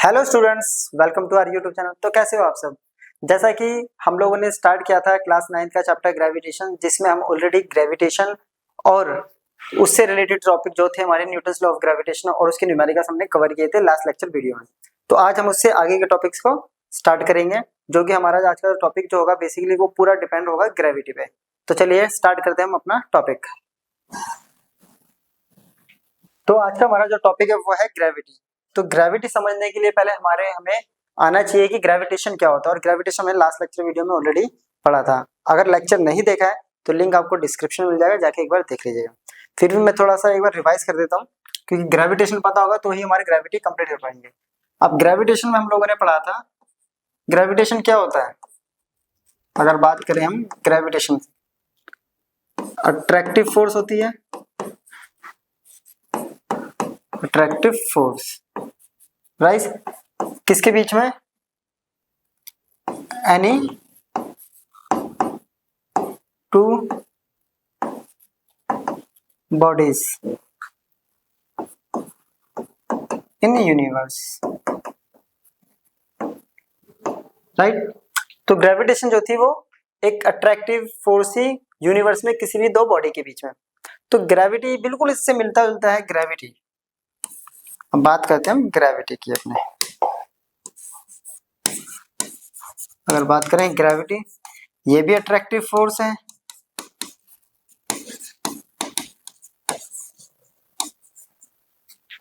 Hello students, welcome to our YouTube channel. तो कैसे हो आप सब। जैसा कि हम लोगों ने स्टार्ट किया था क्लास 9 का चैप्टर ग्रेविटेशन, जिसमें हम ऑलरेडी ग्रेविटेशन और उससे रिलेटेड टॉपिक जो थे हमारे न्यूटन्स लॉ ऑफ ग्रेविटेशन और उसके न्यूमेरिकल्स हमने कवर किए थे लास्ट लेक्चर वीडियो में। तो आज हम उससे आगे के टॉपिक्स को स्टार्ट करेंगे, जो कि हमारा आज का टॉपिक जो होगा बेसिकली वो पूरा डिपेंड होगा ग्रेविटी पे। तो चलिए स्टार्ट करते हैं हम अपना टॉपिक। तो आज का हमारा जो टॉपिक है वो है ग्रेविटी। तो ग्रेविटी समझने के लिए पहले हमें आना चाहिए कि ग्रेविटेशन क्या होता है, और ग्रेविटेशन हमने लास्ट लेक्चर वीडियो में ऑलरेडी पढ़ा था। अगर लेक्चर नहीं देखा है तो लिंक आपको डिस्क्रिप्शन में मिल जाएगा, जाके एक बार देख लीजिएगा। फिर भी मैं थोड़ा सा एक बार रिवाइज कर देता हूँ, क्योंकि ग्रेविटेशन पता होगा तो ही हमारी ग्रेविटी कंप्लीट कर पाएंगे। अब ग्रेविटेशन में हम लोगों ने पढ़ा था ग्रेविटेशन क्या होता है। अगर बात करें हम ग्रेविटेशन, अट्रैक्टिव फोर्स होती है, अट्रैक्टिव फोर्स राइट, किसके बीच में, any two bodies in universe, right. तो ग्रेविटेशन जो थी वो एक अट्रैक्टिव फोर्स थी यूनिवर्स में किसी भी दो बॉडी के बीच में। तो ग्रेविटी बिल्कुल इससे मिलता जुलता है ग्रेविटी। अब बात करते हैं हम ग्रेविटी की अपने। अगर बात करें ग्रेविटी, ये भी अट्रैक्टिव फोर्स है,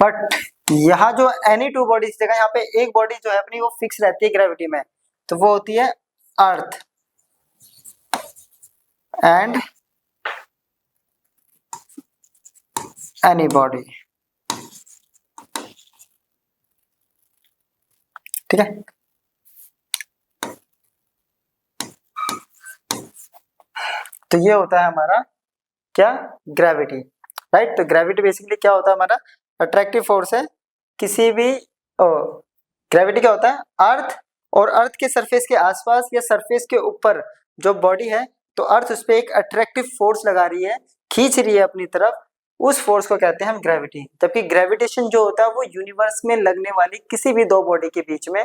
बट यहाँ जो एनी टू बॉडी की जगह यहाँ पे एक बॉडी जो है अपनी वो फिक्स रहती है ग्रेविटी में, तो वो होती है अर्थ एंड एनी बॉडी। ठीक है, तो ये होता है हमारा क्या, ग्रेविटी, राइट। तो ग्रेविटी बेसिकली क्या होता है हमारा, अट्रैक्टिव फोर्स है किसी भी ग्रेविटी क्या होता है, अर्थ और अर्थ के सरफेस के आसपास या सरफेस के ऊपर जो बॉडी है, तो अर्थ उस पर एक अट्रैक्टिव फोर्स लगा रही है, खींच रही है अपनी तरफ, उस फोर्स को कहते हैं हम ग्रेविटी। जबकि ग्रेविटेशन जो होता है वो यूनिवर्स में लगने वाली किसी भी दो बॉडी के बीच में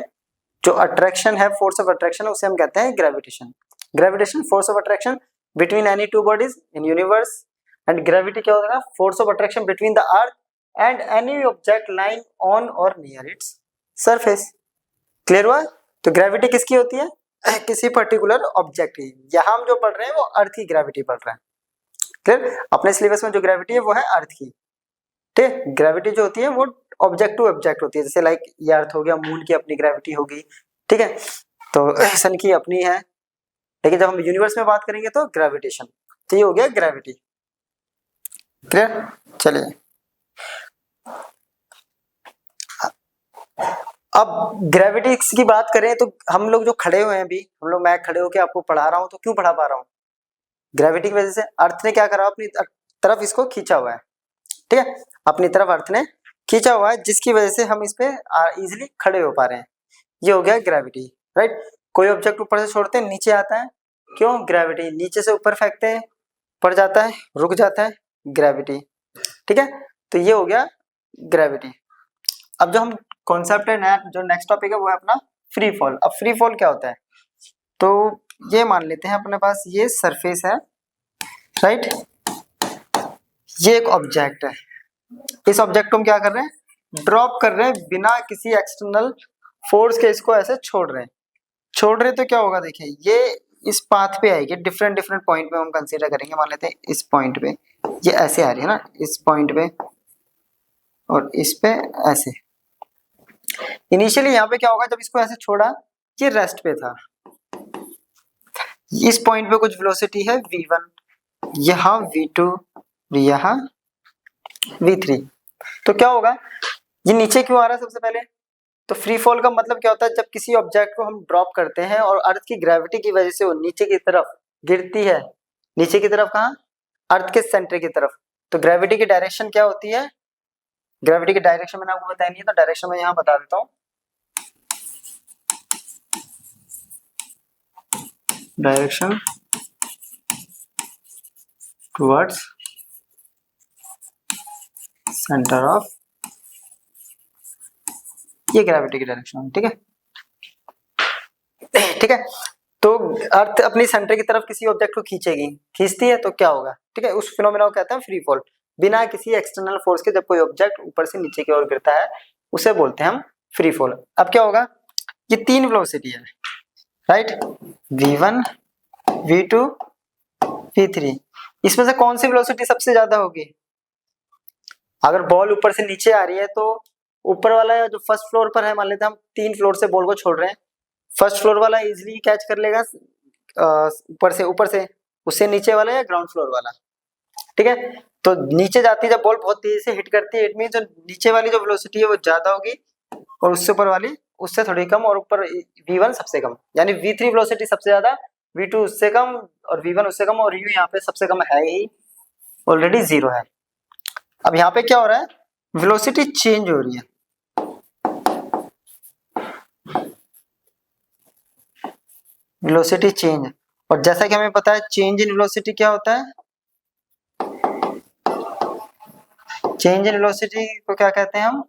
जो अट्रैक्शन है, फोर्स ऑफ अट्रैक्शन, उसे हम कहते हैं gravitation. Gravitation force of attraction between any two bodies in universe, and gravity क्या होगा, force of attraction between the earth and any object lying on और नियर इट्स सरफेस। क्लियर हुआ। तो gravity किसकी होती है, किसी पर्टिकुलर ऑब्जेक्ट की। यहां हम जो पढ़ रहे हैं वो अर्थ की ग्रेविटी पढ़ रहे हैं। क्लियर, अपने सिलेबस में जो ग्रेविटी है वो है अर्थ की। ठीक है, ग्रेविटी जो होती है वो ऑब्जेक्ट टू ऑब्जेक्ट होती है, जैसे लाइक ये अर्थ हो गया, मून की अपनी ग्रेविटी होगी, ठीक है, तो सन की अपनी है। लेकिन जब हम यूनिवर्स में बात करेंगे तो ग्रेविटेशन, तो ये हो गया ग्रेविटी। क्लियर, चलिए अब ग्रेविटी की बात करें तो हम लोग जो खड़े हुए हैं अभी, हम लोग, मैं खड़े होकर आपको पढ़ा रहा हूं, तो क्यों पढ़ा पा रहा हूं, ग्रेविटी की वजह से। अर्थ ने क्या करा, अपनी तरफ इसको खींचा हुआ है, ठीक है, अपनी तरफ अर्थ ने खींचा हुआ है, जिसकी वजह से हम इस पे इजिली खड़े हो पा रहे हैं। ये हो गया ग्रेविटी, राइट। कोई ऑब्जेक्ट ऊपर से छोड़ते हैं नीचे आता है, क्यों, ग्रेविटी। नीचे से ऊपर फेंकते हैं, पड़ जाता है, रुक जाता है, ग्रेविटी। ठीक है, तो ये हो गया ग्रेविटी। अब जो हम कॉन्सेप्ट है नया, जो नेक्स्ट टॉपिक है वो है अपना फ्री फॉल। अब फ्री फॉल क्या होता है, तो ये मान लेते हैं अपने पास ये सरफेस है, राइट, ये एक ऑब्जेक्ट है, इस ऑब्जेक्ट को हम क्या कर रहे हैं, ड्रॉप कर रहे हैं, बिना किसी एक्सटर्नल फोर्स के इसको ऐसे छोड़ रहे हैं तो क्या होगा, देखिए ये इस पाथ पे आएगी, डिफरेंट डिफरेंट पॉइंट पे हम कंसीडर करेंगे। मान लेते हैं इस पॉइंट पे ये ऐसे आ रही है ना, इस पॉइंट पे और इस पे ऐसे। इनिशियली यहाँ पे क्या होगा, जब इसको ऐसे छोड़ा ये रेस्ट पे था, इस पॉइंट पे कुछ वेलोसिटी है v1, यहाँ v2, यहाँ v3। तो क्या होगा, ये नीचे क्यों आ रहा है सबसे पहले, तो फ्री फॉल का मतलब क्या होता है, जब किसी ऑब्जेक्ट को हम ड्रॉप करते हैं और अर्थ की ग्रेविटी की वजह से वो नीचे की तरफ गिरती है, नीचे की तरफ कहाँ, अर्थ के सेंटर की तरफ। तो ग्रेविटी की डायरेक्शन क्या होती है, ग्रेविटी की डायरेक्शन मैंने आपको बताया नहीं है, तो डायरेक्शन मैं यहाँ बता देता हूँ। डायरेक्शन टुवर्ड्स सेंटर ऑफ ये ग्रेविटी की डायरेक्शन होगी, ठीक है। ठीक है, तो अर्थ अपनी सेंटर की तरफ किसी ऑब्जेक्ट को खींचती है तो क्या होगा, ठीक है, उस फिनोमेना को कहते हैं फ्री फॉल। बिना किसी एक्सटर्नल फोर्स के जब कोई ऑब्जेक्ट ऊपर से नीचे की ओर गिरता है उसे बोलते हैं हम फ्री फॉल। अब क्या होगा, ये तीन वेलोसिटी है, राइट, v1 v2 v3, इसमें से कौन सी वेलोसिटी सबसे ज्यादा होगी? अगर बॉल ऊपर से नीचे आ रही है तो ऊपर वाला जो फर्स्ट फ्लोर पर है, मान लेते हैं हम 3 फ्लोर से बॉल को छोड़ रहे हैं, फर्स्ट फ्लोर वाला इजीली कैच कर लेगा ऊपर से उससे नीचे वाला या ग्राउंड फ्लोर वाला, ठीक है। तो नीचे जाती है जब बॉल बहुत तेजी से हिट करती है, इट मीन जो नीचे वाली जो वेलोसिटी है वो ज्यादा होगी और उससे ऊपर वाली उससे थोड़ी कम, और ऊपर v1 सबसे कम, यानी v3 वेलोसिटी सबसे ज्यादा, v2 उससे कम और v1 उससे कम, और u यहाँ पे सबसे कम है ही, ऑलरेडी 0 है। अब यहाँ पे क्या हो रहा है, वेलोसिटी चेंज हो रही है, वेलोसिटी चेंज, और जैसा कि हमें पता है चेंज इन वेलोसिटी क्या होता है, चेंज इन वेलोसिटी को क्या कहते हैं हम,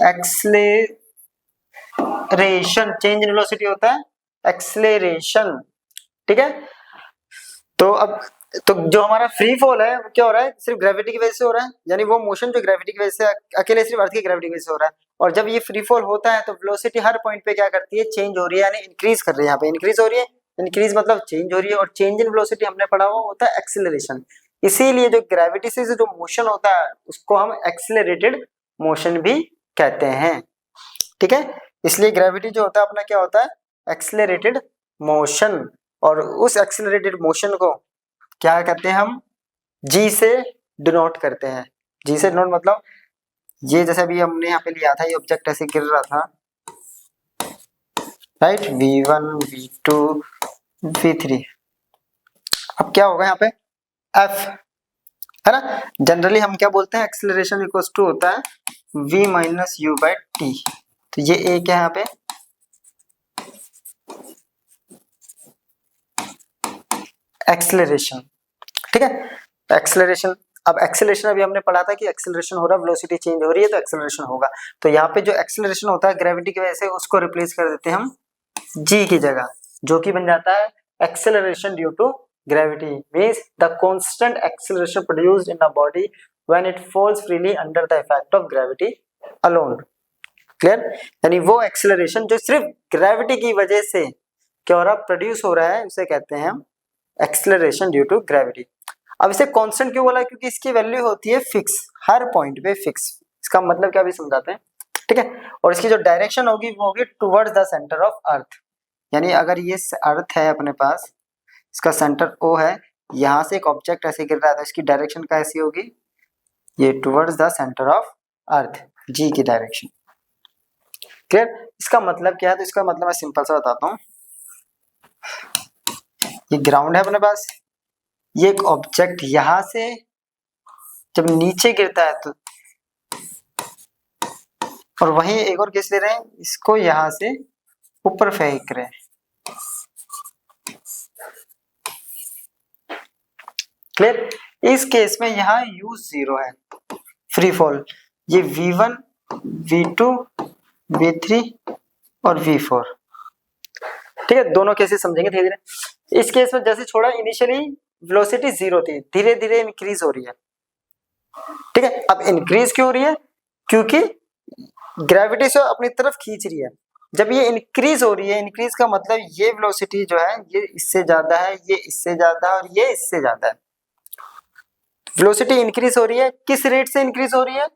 एक्सेलरेशन। चेंज इन वेलोसिटी होता है एक्सेलरेशन, ठीक है। तो अब तो जो हमारा फ्री फॉल है वो क्या हो रहा है, सिर्फ ग्रेविटी की वजह से हो रहा है, यानी वो मोशन जो ग्रेविटी की वजह से अकेले सिर्फ अर्थ की ग्रेविटी की वजह से हो रहा है। और जब ये फ्री फॉल होता है तो वेलोसिटी हर पॉइंट पे क्या करती है, चेंज हो रही है, यानी इंक्रीज कर रही है, यहाँ पे इंक्रीज हो रही है, इंक्रीज मतलब चेंज हो रही है, और चेंज इन वेलोसिटी हमने पढ़ा हुआ होता है एक्सेलरेशन। इसीलिए जो ग्रेविटी से जो मोशन होता है उसको हम एक्सेलरेटेड मोशन भी कहते हैं, ठीक है। इसलिए ग्रेविटी जो होता है अपना क्या होता है, एक्सेलरेटेड मोशन, और उस एक्सेलरेटेड मोशन को क्या कहते हैं हम, जी से डिनोट करते हैं। जी से डिनोट मतलब ये जैसे अभी हमने यहाँ पे लिया था, ये ऑब्जेक्ट ऐसे गिर रहा था, राइट, v1 v2 v3, अब क्या होगा यहाँ पे f, है ना। जनरली हम क्या बोलते हैं, एक्सेलरेशन इक्वल्स टू होता है v minus u by T, तो ये a क्या है यहाँ पे, एक्सेलरेशन, ठीक है, एक्सेलरेशन। अब एक्सेलरेशन अभी हमने पढ़ा था कि एक्सेलरेशन हो रहा है, वेलोसिटी चेंज हो रही है तो एक्सेलरेशन होगा, तो यहाँ पे जो एक्सेलरेशन होता है ग्रेविटी की वजह से उसको रिप्लेस कर देते हैं हम जी की जगह, जो कि बन जाता है acceleration due to gravity, means the constant acceleration produced in the body when it falls freely under the effect of gravity alone, clear. यानी वो एक्सेलरेशन जो सिर्फ ग्रेविटी की वजह से क्या हो रहा, प्रोड्यूस हो रहा है, उसे कहते हैं हम एक्सेलरेशन ड्यू टू ग्रेविटी। अब इसे कांस्टेंट क्यों बोला, क्योंकि इसकी वैल्यू होती है फिक्स, हर पॉइंट पे फिक्स। इसका मतलब क्या भी समझाते हैं, ठीक है। और इसकी जो डायरेक्शन होगी वो होगी टुवर्ड्स द सेंटर ऑफ अर्थ, यानी अगर ये अर्थ है अपने पास, इसका सेंटर ओ है, यहाँ से एक ऑब्जेक्ट ऐसे गिर रहा है तो इसकी डायरेक्शन कैसी होगी, ये towards the centre of earth, g की डायरेक्शन, क्लियर। इसका मतलब क्या है, तो इसका मतलब मैं सिंपल सा बताता हूँ, ये ग्राउंड है अपने पास, ये एक ऑब्जेक्ट यहां से जब नीचे गिरता है तो, और वहीं एक और केस ले रहे हैं, इसको यहां से ऊपर फेंक रहे हैं, क्लियर। इस केस में यहाँ u 0 है, फ्री फॉल, ये v1 v2 v3 और v4, ठीक है। दोनों केसेस समझेंगे धीरे धीरे। इस केस में जैसे छोड़ा, इनिशियली वेलोसिटी 0 थी, धीरे धीरे इंक्रीज हो रही है, ठीक है। अब इंक्रीज क्यों हो रही है, क्योंकि ग्रेविटी से अपनी तरफ खींच रही है। जब ये इंक्रीज हो रही है, इंक्रीज का मतलब ये वेलोसिटी जो है ये इससे ज्यादा है, ये इससे ज्यादा है और ये इससे ज्यादा है। वेलोसिटी इंक्रीज हो रही है, किस रेट से इंक्रीज हो रही है,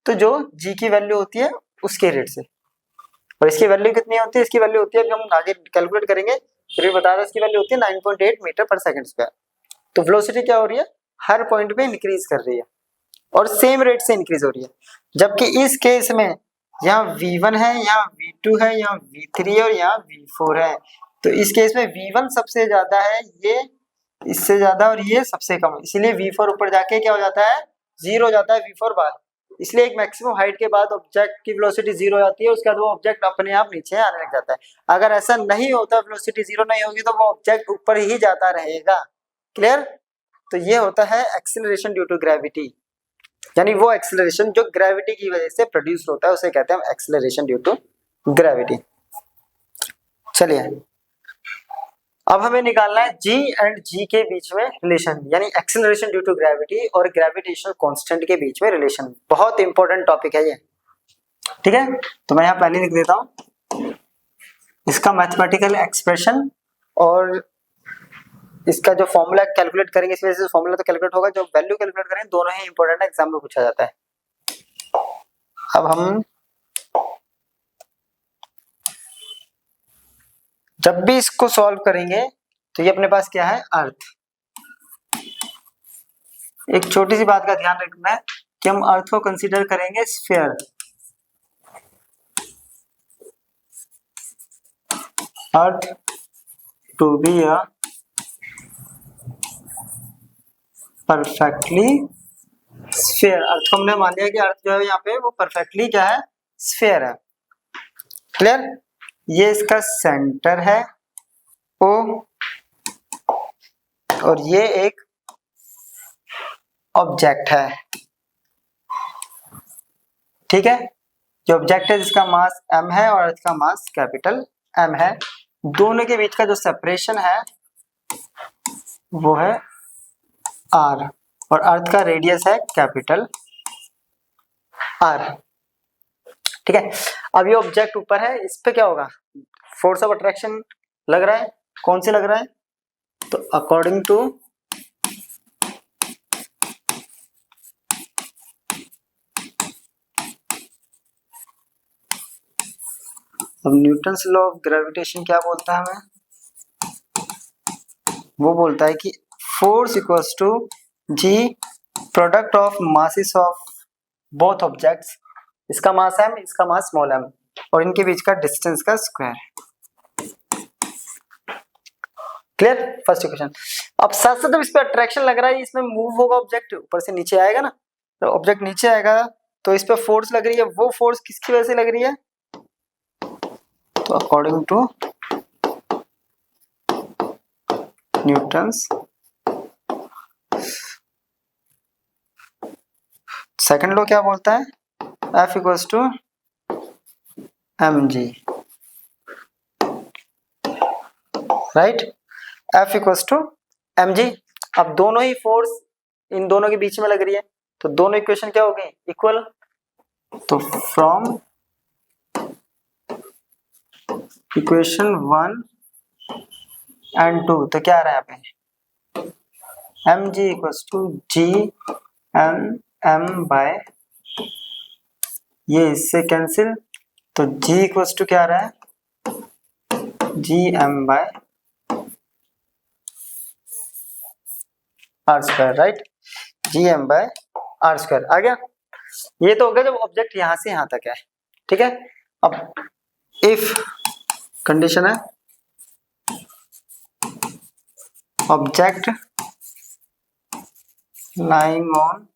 तो जो जी की वैल्यू होती है उसके रेट से। और इसकी वैल्यू कितनी होती है, इसकी वैल्यू होती है, अभी हम आगे कैलकुलेट करेंगे, फिर बता रहे इसकी वैल्यू होती है 9.8 मीटर पर सेकंड स्क्वायर। तो वेलोसिटी क्या हो रही है, हर पॉइंट पे इंक्रीज कर रही है और सेम रेट से इंक्रीज हो रही है। जबकि इस केस में यहाँ v1 है, यहाँ v2 है, यहाँ v3 है और यहाँ v4 है। तो इस केस में v1 सबसे ज्यादा है, ये इससे ज्यादा और ये सबसे कम है, इसीलिए v4 ऊपर जाके क्या हो जाता है, 0 हो जाता है v4 बाद। इसलिए एक मैक्सिमम हाइट के बाद ऑब्जेक्ट की वेलोसिटी 0 हो जाती है, उसके बाद वो ऑब्जेक्ट अपने आप नीचे आने लग जाता है। अगर ऐसा नहीं होता, वेलोसिटी 0 नहीं होगी, तो वो ऑब्जेक्ट ऊपर ही जाता रहेगा, क्लियर। तो ये होता है एक्सेलरेशन ड्यू टू ग्रेविटी। यानी वो एक्सेलरेशन जो ग्रेविटी की वजह से प्रोड्यूस होता है उसे कहते हैं एक्सेलरेशन ड्यू टू ग्रेविटी। चलिए अब हमें निकालना है g एंड g के बीच में रिलेशन, यानी एक्सेलरेशन ड्यू टू ग्रेविटी और ग्रेविटेशनल कांस्टेंट के बीच में रिलेशन। बहुत इंपॉर्टेंट टॉपिक है ये, ठीक है। तो मैं यहाँ पहले लिख देता हूँ इसका मैथमेटिकल एक्सप्रेशन, और इसका जो फॉर्मूला कैलकुलेट करेंगे, इस वजह से फॉर्मूला तो कैलकुलेट होगा, जो वैल्यू कैलकुलेट करेंगे दोनों ही इंपॉर्टेंट है, एग्जाम में पूछा जाता है। अब हम जब भी इसको सॉल्व करेंगे तो ये अपने पास क्या है, अर्थ। एक छोटी सी बात का ध्यान रखना है कि हम अर्थ को कंसीडर करेंगे sphere, earth to be a perfectly sphere. Earth को हमने मान लिया कि अर्थ जो है यहाँ पे वो परफेक्टली क्या है, स्फीयर है। क्लियर? ये इसका सेंटर है O, और ये एक ऑब्जेक्ट है, ठीक है। ये ऑब्जेक्ट है जिसका मास m है और अर्थ का मास कैपिटल M है। दोनों के बीच का जो सेपरेशन है वो है r, और अर्थ का रेडियस है कैपिटल R, ठीक है। अब ये ऑब्जेक्ट ऊपर है, इस पे क्या होगा, फोर्स ऑफ अट्रैक्शन लग रहा है। कौन से लग रहा है, तो अकॉर्डिंग टू अब न्यूटन्स लॉ ऑफ ग्रेविटेशन क्या बोलता है हमें, वो बोलता है कि force equals to G product of masses of both objects. इसका मास m, इसका मास स्मॉल m, और इनके बीच का डिस्टेंस का स्क्वायर। क्लियर? First equation. अब साथ साथ इस पे अट्रैक्शन लग रहा है, इसमें मूव होगा ऑब्जेक्ट, ऊपर से नीचे आएगा ना, तो ऑब्जेक्ट नीचे आएगा तो इस पे फोर्स लग रही है, वो फोर्स किसकी वजह से लग रही है, तो according to Newton's second law क्या बोलता है, F equals to mg, right. F equals to mg। अब दोनों ही फोर्स इन दोनों के बीच में लग रही है, तो दोनों इक्वेशन क्या हो गई, इक्वल। तो फ्रॉम इक्वेशन 1 एंड 2 तो क्या आ रहा है यहाँ पे, mg equals to g m by, ये इससे कैंसिल, तो g इक्वल्स टू क्या आ रहा है, g m by are square, right. G M by are square आ गया। ये तो हो गया जब ऑब्जेक्ट यहां से यहां तक है, ठीक है। अब इफ कंडीशन है object lying on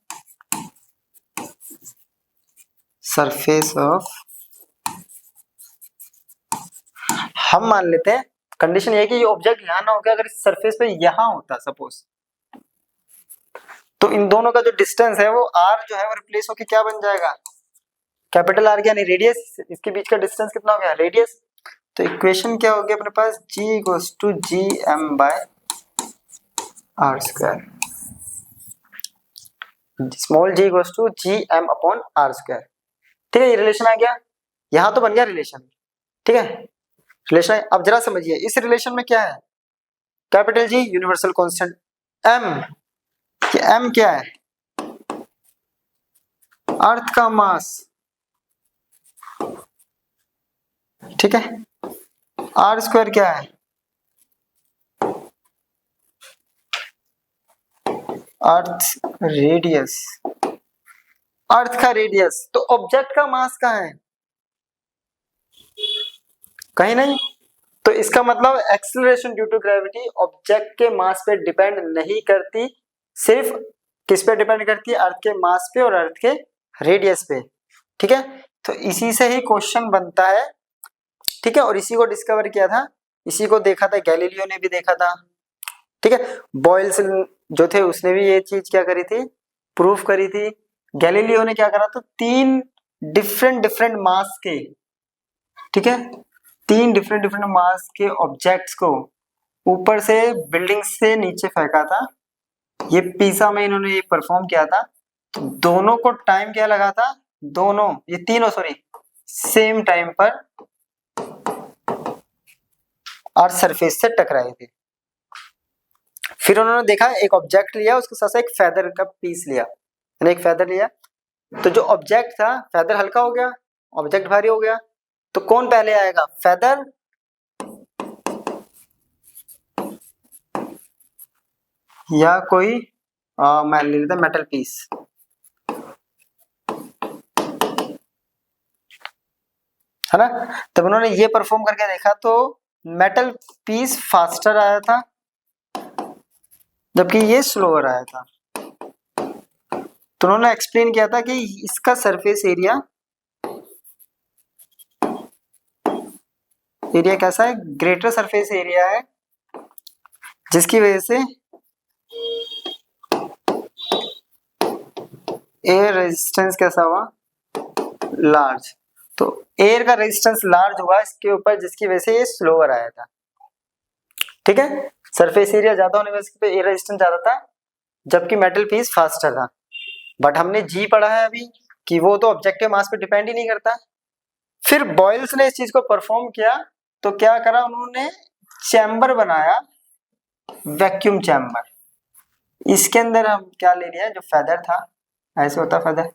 surface of, हम मान लेते हैं कंडीशन ये है कि ये ऑब्जेक्ट यहां ना होकर अगर इस सरफेस पे यहां होता सपोज, तो इन दोनों का जो डिस्टेंस है वो r जो है वो रिप्लेस होके क्या बन जाएगा, कैपिटल R, यानी रेडियस। इसके बीच का डिस्टेंस कितना हो गया, रेडियस। तो इक्वेशन क्या होगी अपने पास, g equals to G M by are square, small g equals to G M upon R square, ठीक है। ये रिलेशन आ गया, यहां तो बन गया रिलेशन, ठीक है। रिलेशन अब जरा समझिए, इस रिलेशन में क्या है, capital G universal constant, m कि m क्या है, अर्थ का मास, ठीक है। आर स्क्वायर क्या है, अर्थ रेडियस, अर्थ का रेडियस। तो ऑब्जेक्ट का मास कहाँ है, कहीं नहीं। तो इसका मतलब acceleration due to gravity object के मास पे डिपेंड नहीं करती, सिर्फ किस पे डिपेंड करती है, अर्थ के मास पे और अर्थ के रेडियस पे, ठीक है। तो इसी से ही क्वेश्चन बनता है, ठीक है। और इसी को डिस्कवर किया था, इसी को देखा था, गैलीलियो ने भी देखा था, ठीक है। बॉयल्स जो थे उसने भी ये चीज क्या करी थी, प्रूफ करी थी। गैलीलियो ने क्या करा था, 3 डिफरेंट डिफरेंट मास के, ठीक है, 3 डिफरेंट डिफरेंट मास के ऑब्जेक्ट्स को ऊपर से बिल्डिंग से नीचे फेंका था। ये पीसा में इन्होंने ये परफॉर्म किया था। तो दोनों को टाइम क्या लगा था, दोनों ये तीनों सॉरी सेम टाइम पर अर्थ सरफेस से टकराए थे। फिर उन्होंने देखा एक ऑब्जेक्ट लिया, उसके साथ एक फेदर का पीस लिया, यानी एक फेदर लिया। तो जो ऑब्जेक्ट था, फेदर हल्का हो गया, ऑब्जेक्ट भारी हो गया, तो कौन पहले आएगा, फेदर या कोई मैं ले लेता मेटल पीस। है ना। तब उन्होंने ये परफॉर्म करके देखा तो मेटल पीस फास्टर आया था, जबकि ये स्लोअर आया था। तो उन्होंने एक्सप्लेन किया था कि इसका सरफेस एरिया कैसा है, ग्रेटर सरफेस एरिया है, जिसकी वजह से एयर रेजिस्टेंस कैसा हुआ, लार्ज। तो एयर का रेजिस्टेंस लार्ज हुआ इसके ऊपर, जिसकी वजह से ये स्लोअर आया था। ठीक है, सरफेस एरिया ज्यादा होने की वजह से एयर रेजिस्टेंस ज्यादा था, जबकि मेटल पीस फास्टर था। बट हमने जी पढ़ा है अभी कि वो तो ऑब्जेक्टिव मास पे डिपेंड ही नहीं करता। फिर बॉयल्स ने इस चीज को परफॉर्म किया, तो क्या करा उन्होंने, चैम्बर बनाया, वैक्यूम चैम्बर। इसके अंदर हम क्या ले लिया, जो फेदर था, ऐसे होता फेदर,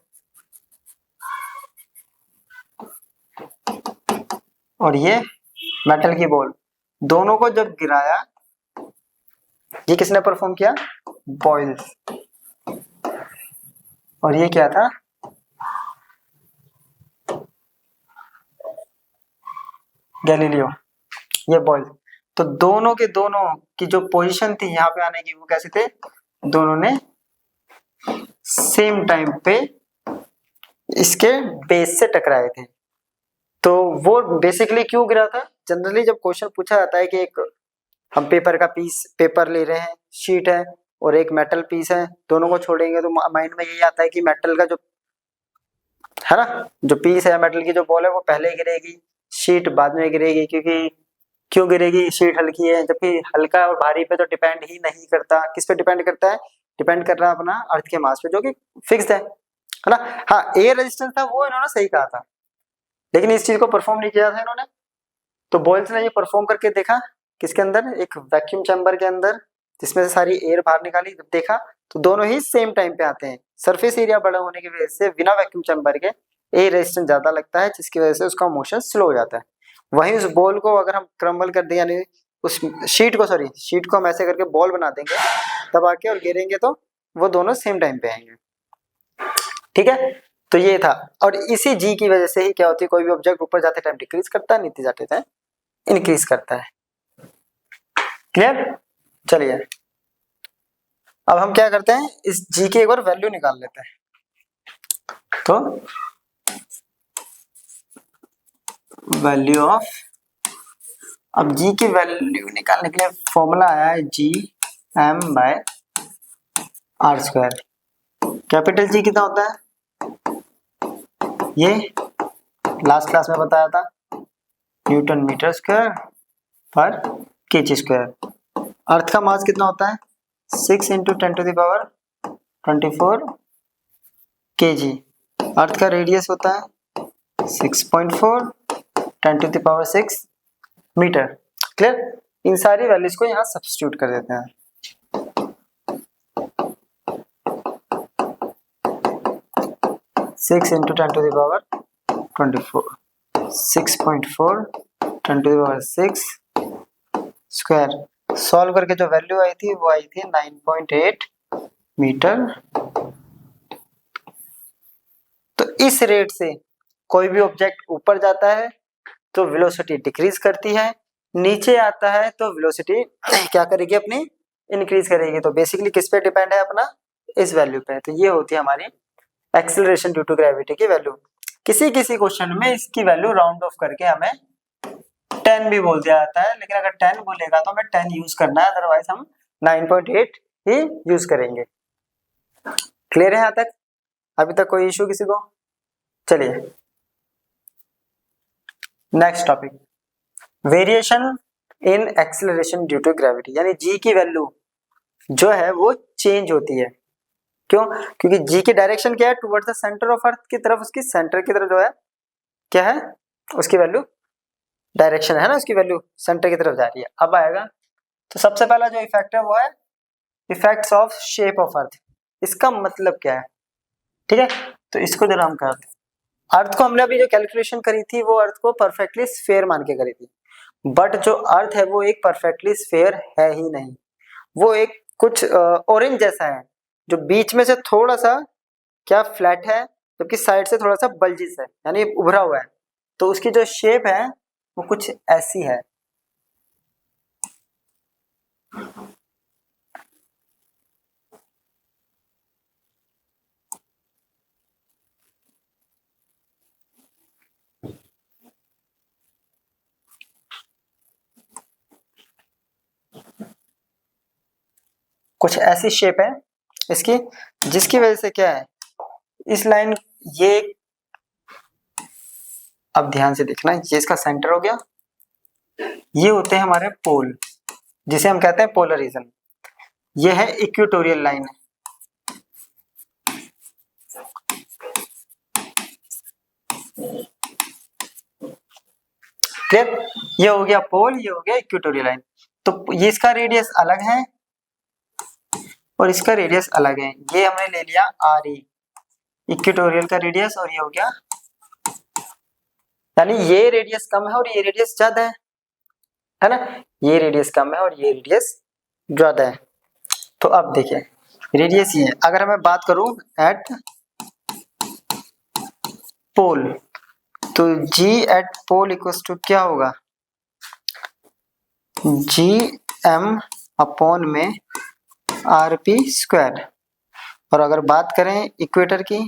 और ये मेटल की बॉल, दोनों को जब गिराया, ये किसने परफॉर्म किया, बॉयल्स। और ये क्या था, गैलीलियो, ये बॉयल। तो दोनों के दोनों की जो पोजीशन थी यहाँ पे आने की, वो कैसे थे, दोनों ने सेम टाइम पे इसके बेस से टकराए थे। तो वो बेसिकली क्यों गिरा था, जनरली जब क्वेश्चन पूछा जाता है कि एक हम पेपर का पीस, पेपर ले रहे हैं, शीट है और एक मेटल पीस है, दोनों को छोड़ेंगे तो माइंड में यही आता है कि मेटल का जो है ना, जो पीस है मेटल की, जो बॉल है वो पहले गिरेगी, शीट बाद में गिरेगी। क्योंकि क्यों गिरेगी, शीट हल्की है, जबकि हल्का और भारी पे तो डिपेंड ही नहीं करता। किस पे डिपेंड करता है, डिपेंड कर रहा है अपना अर्थ के मास पे, जो कि फिक्स्ड है ना। हाँ, एयर रेजिस्टेंस था वो इन्होंने सही कहा था, लेकिन इस चीज को परफॉर्म नहीं किया था इन्होंने। तो बॉयल्स ने ये परफॉर्म करके देखा, किसके अंदर, एक वैक्यूम चैम्बर के अंदर, जिसमें से सारी एयर बाहर निकाली। जब देखा तो दोनों ही सेम टाइम पे आते हैं। सरफेस एरिया बड़ा होने की वजह से बिना वैक्यूम चैम्बर के एयर रेजिस्टेंस ज्यादा लगता है, जिसकी वजह से उसका मोशन स्लो हो जाता है। वहीं उस बॉल को अगर हम क्रम्बल कर दें, यानी उस शीट को हम ऐसे करके बॉल बना देंगे, तब आके और गिरेंगे तो वो दोनों सेम टाइम पे आएंगे। ठीक है, तो ये था। और इसी जी की वजह से ही क्या होती है, कोई भी ऑब्जेक्ट ऊपर जाते टाइम डिक्रीज करता है, नीचे जाते टाइम इंक्रीज करता है। क्लियर, चलिए अब हम क्या करते हैं, इस जी की एक बार वैल्यू निकाल लेते हैं। तो वैल्यू ऑफ, अब जी की वैल्यू निकालने के लिए फॉर्मूला आया है G M by are square. Capital G कितना होता है, ये लास्ट क्लास में बताया था, newton metre square per KG square. Earth का मास कितना होता है, 6 इंटू 10⁻24 kg। अर्थ का रेडियस होता है 6.4 10⁻6 मीटर। क्लियर, इन सारी वैल्यूज को यहाँ सब्स्टिट्यूट कर देते हैं। 6 इंटू 10⁻24, 6.4 10⁻6 स्क्वायर। सॉल्व करके जो वैल्यू आई थी वो आई थी 9.8 मीटर। तो इस रेट से कोई भी ऑब्जेक्ट ऊपर जाता है तो वेलोसिटी डिक्रीज करती है, नीचे आता है तो वेलोसिटी क्या करेगी, अपनी इंक्रीज करेगी। तो बेसिकली किस पे डिपेंड है अपना, इस वैल्यू पे। तो ये होती है हमारी एक्सेलरेशन ड्यू टू ग्रेविटी की वैल्यू। किसी किसी क्वेश्चन में इसकी वैल्यू राउंड ऑफ करके हमें 10 भी बोल दिया जाता है, लेकिन अगर 10 बोलेगा तो हमें 10 यूज करना है, अदरवाइज हम 9.8 ही यूज करेंगे। क्लियर है यहाँ तक। अभी तक कोई इशू किसी को? चलिए next topic, variation in acceleration due to gravity, यानी जी की वैल्यू जो है वो चेंज होती है। क्यों? क्योंकि जी की डायरेक्शन क्या है, टुवर्ड्स द सेंटर ऑफ अर्थ की तरफ, उसकी सेंटर की तरफ जो है क्या है, उसकी वैल्यू डायरेक्शन है ना, उसकी वैल्यू सेंटर की तरफ जा रही है। अब आएगा तो सबसे पहला जो इफेक्ट है वो है effects of shape of earth. इसका मतलब क्या है? ठीक है, तो इसको जरा हम करते हैं। अर्थ को हमने अभी जो कैलकुलेशन करी थी वो अर्थ को परफेक्टली स्फेयर मान के करी थी, बट जो अर्थ है वो एक परफेक्टली स्फेयर है ही नहीं, वो एक कुछ ऑरेंज जैसा है, जो बीच में से थोड़ा सा क्या फ्लैट है, जबकि साइड से थोड़ा सा बल्जिस है, यानी उभरा हुआ है। तो उसकी जो शेप है वो कुछ ऐसी है। कुछ ऐसी शेप है इसकी, जिसकी वजह से क्या है, इस लाइन ये, अब ध्यान से देखना, ये इसका सेंटर हो गया, ये होते हैं हमारे पोल, जिसे हम कहते हैं पोलर रीजन। ये है इक्वेटोरियल लाइन, क्लियर? ये हो गया पोल, ये हो गया इक्वेटोरियल लाइन। तो ये इसका रेडियस अलग है और इसका रेडियस अलग है। ये हमने ले लिया आर ई, इक्वेटोरियल का रेडियस, और ये हो गया, यानी ये रेडियस कम है और ये रेडियस ज्यादा है ना, ये रेडियस कम है और ये रेडियस ज्यादा है। तो अब देखिए रेडियस ये है, अगर मैं बात करूं एट पोल, तो g at pole equals to क्या होगा, जी एम अपॉन में आर पी स्क्वायर। और अगर बात करें इक्वेटर की,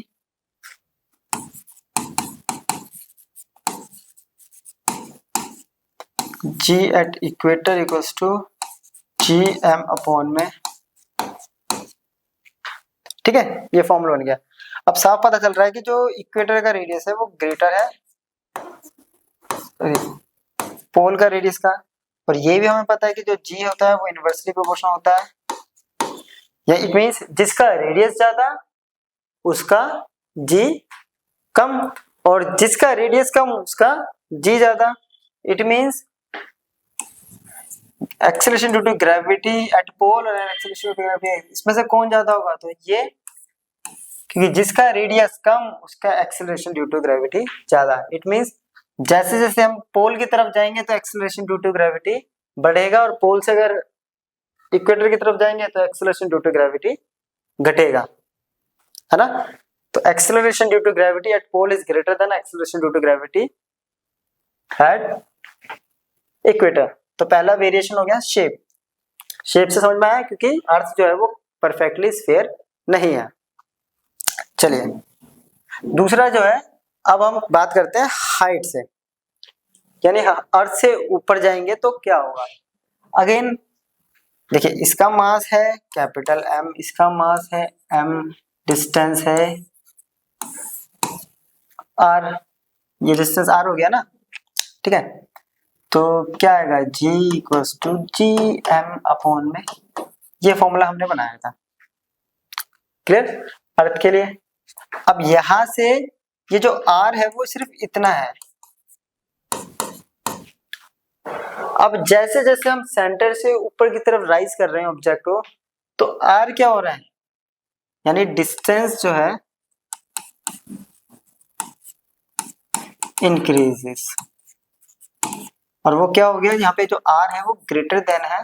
g at equator equals to G M upon में, ठीक है, ये फॉर्मूला बन गया। अब साफ पता चल रहा है कि जो इक्वेटर का रेडियस है वो ग्रेटर है पोल का रेडियस का, और ये भी हमें पता है कि जो जी होता है वो इनवर्सली प्रोपोर्शनल होता है, या इट मींस जिसका रेडियस ज्यादा उसका जी कम, और जिसका रेडियस कम उसका जी ज्यादा। It means acceleration due to gravity at pole और एक्सेलरेशन ड्यू टू ग्रेविटी, इसमें से कौन ज्यादा होगा, तो ये, क्योंकि जिसका रेडियस कम उसका एक्सेलरेशन ड्यू टू ग्रेविटी ज्यादा। इट मींस जैसे जैसे हम पोल की तरफ जाएंगे तो एक्सेलरेशन ड्यू टू ग्रेविटी बढ़ेगा, और पोल से अगर इक्वेटर की तरफ जाएंगे तो एक्सेलरेशन ड्यू टू ग्रेविटी घटेगा, है ना। तो acceleration due to gravity at pole is greater than acceleration due to gravity at equator. तो पहला वेरिएशन हो गया शेप, शेप से समझ में आया, क्योंकि अर्थ जो है वो परफेक्टली स्फीयर नहीं है। चलिए दूसरा जो है, अब हम बात करते हैं हाइट से, यानी अर्थ से ऊपर जाएंगे तो क्या होगा। अगेन देखिए, इसका मास है कैपिटल एम, इसका मास है एम, डिस्टेंस है आर, ये डिस्टेंस आर हो गया ना, ठीक है। तो क्या आएगा, G equals to G M upon में, ये फॉर्मूला हमने बनाया था, क्लियर, अर्थ के लिए। अब यहां से ये जो आर है वो सिर्फ इतना है। अब जैसे जैसे हम सेंटर से ऊपर की तरफ राइज कर रहे हैं ऑब्जेक्ट को, तो आर क्या हो रहा है, यानी डिस्टेंस जो है इंक्रीजेस, और वो क्या हो गया, यहाँ पे जो आर है वो ग्रेटर देन है,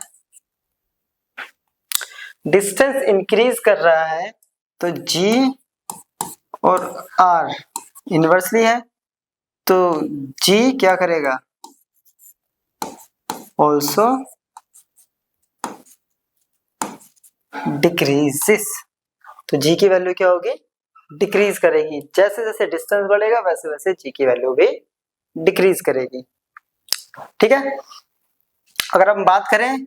डिस्टेंस इंक्रीज कर रहा है, तो जी और आर इनवर्सली है, तो जी क्या करेगा, ऑल्सो डिक्रीजेस। तो जी की वैल्यू क्या होगी, डिक्रीज करेगी, जैसे जैसे डिस्टेंस बढ़ेगा वैसे वैसे जी की वैल्यू भी डिक्रीज करेगी, ठीक है। अगर हम बात करें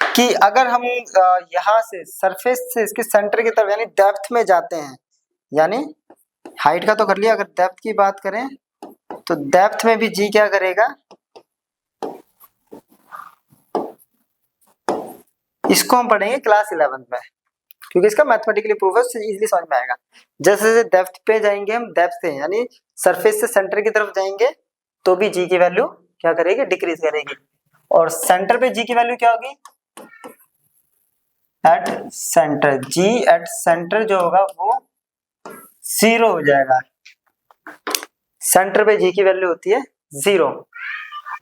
कि अगर हम यहाँ से सरफेस से इसके सेंटर की तरफ यानी डेप्थ में जाते हैं, यानी हाइट का तो कर लिया, अगर डेप्थ की बात करें तो डेप्थ में भी जी क्या करेगा, इसको हम पढ़ेंगे क्लास 11 में, क्योंकि इसका मैथमेटिकली प्रूफ है, उससे इजीली समझ में आएगा। जैसे जैसे डेप्थ पे जाएंगे हम, डेप्थ से यानी सरफेस से सेंटर की तरफ जाएंगे तो भी जी की वैल्यू क्या करेगी, डिक्रीज करेगी। और सेंटर पे जी की वैल्यू क्या होगी, at centre, G at centre जो होगा वो 0 हो जाएगा। सेंटर पे जी की वैल्यू होती है 0।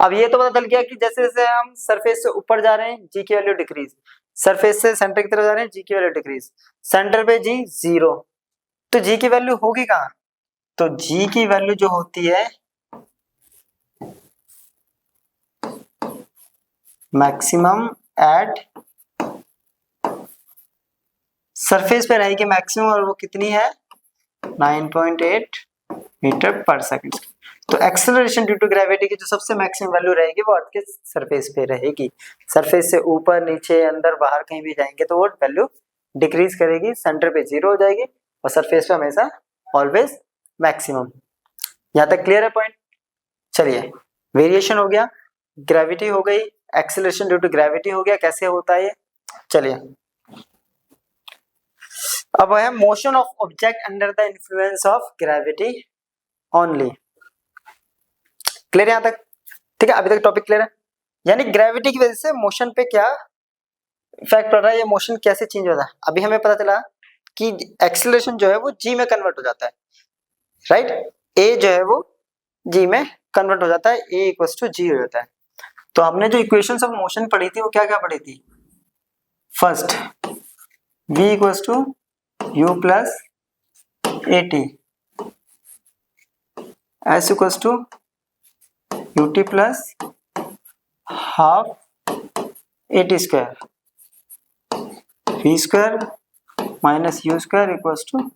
अब ये तो पता चल गया कि जैसे जैसे हम सरफेस से ऊपर जा रहे हैं जी की वैल्यू डिक्रीज, सरफेस से सेंटर की तरफ जा रहे हैं जी की वैल्यू डिक्रीज, सेंटर पे जी 0, तो जी की वैल्यू होगी कहाँ, तो जी की वैल्यू जो होती है मैक्सिमम एट सरफेस पे रहेगी मैक्सिमम, और वो कितनी है 9.8 मीटर पर सेकंड। तो एक्सेलरेशन ड्यू टू ग्रेविटी की जो सबसे मैक्सिमम वैल्यू रहेगी वो अर्थ के सरफेस पे रहेगी। सरफेस से ऊपर नीचे अंदर बाहर कहीं भी जाएंगे तो वो वैल्यू डिक्रीज करेगी, सेंटर पे 0 हो जाएगी और सरफेस पे हमेशा ऑलवेज मैक्सिमम। यहाँ तक क्लियर है पॉइंट। चलिए, वेरिएशन हो गया, ग्रेविटी हो गई, एक्सेलरेशन ड्यू टू ग्रेविटी हो गया, कैसे होता है ये। चलिए, अब है motion of object under the influence of gravity only. Clear यहां तक, ठीक है, अभी तक टॉपिक क्लियर है। यानी ग्रेविटी की वजह से मोशन पे क्या इफेक्ट पड़ रहा है, ये मोशन कैसे चेंज होता है। अभी हमें पता चला कि एक्सेलरेशन जो है वो जी में कन्वर्ट हो जाता है, राइट, ए जो है वो जी में कन्वर्ट हो जाता है, ए इक्वल टू जी हो जाता है। तो हमने जो इक्वेशंस ऑफ मोशन पढ़ी थी वो क्या क्या पढ़ी थी, first v equal to u plus A T, S equal to U T plus half A T square, V square minus U square equal to,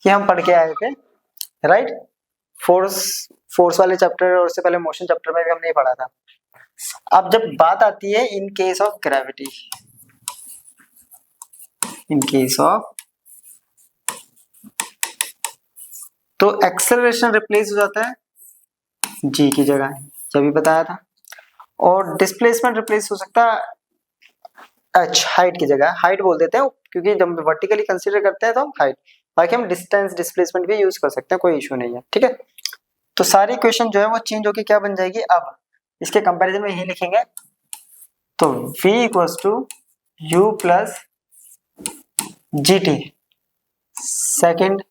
ये हम पढ़ के आए थे, राइट। फोर्स वाले चैप्टर और उससे पहले मोशन चैप्टर में भी हमने ये पढ़ा था। अब जब बात आती है in case of gravity, in case of, तो एक्सेलरेशन रिप्लेस हो जाता है जी की जगह, जब भी बताया था, और डिस्प्लेसमेंट रिप्लेस हो सकता है एच, हाइट की जगह हाइट बोल देते हैं, क्योंकि जब वर्टिकली कंसीडर करते हैं तो हम हाइट, बाकी हम डिस्टेंस डिस्प्लेसमेंट भी यूज कर सकते हैं, कोई इशू नहीं है, ठीक है। तो सारी इक्वेशन जो है वो चेंज होके क्या बन जाएगी, अब इसके कंपैरिजन में यही लिखेंगे, तो v equals to u plus ji T, second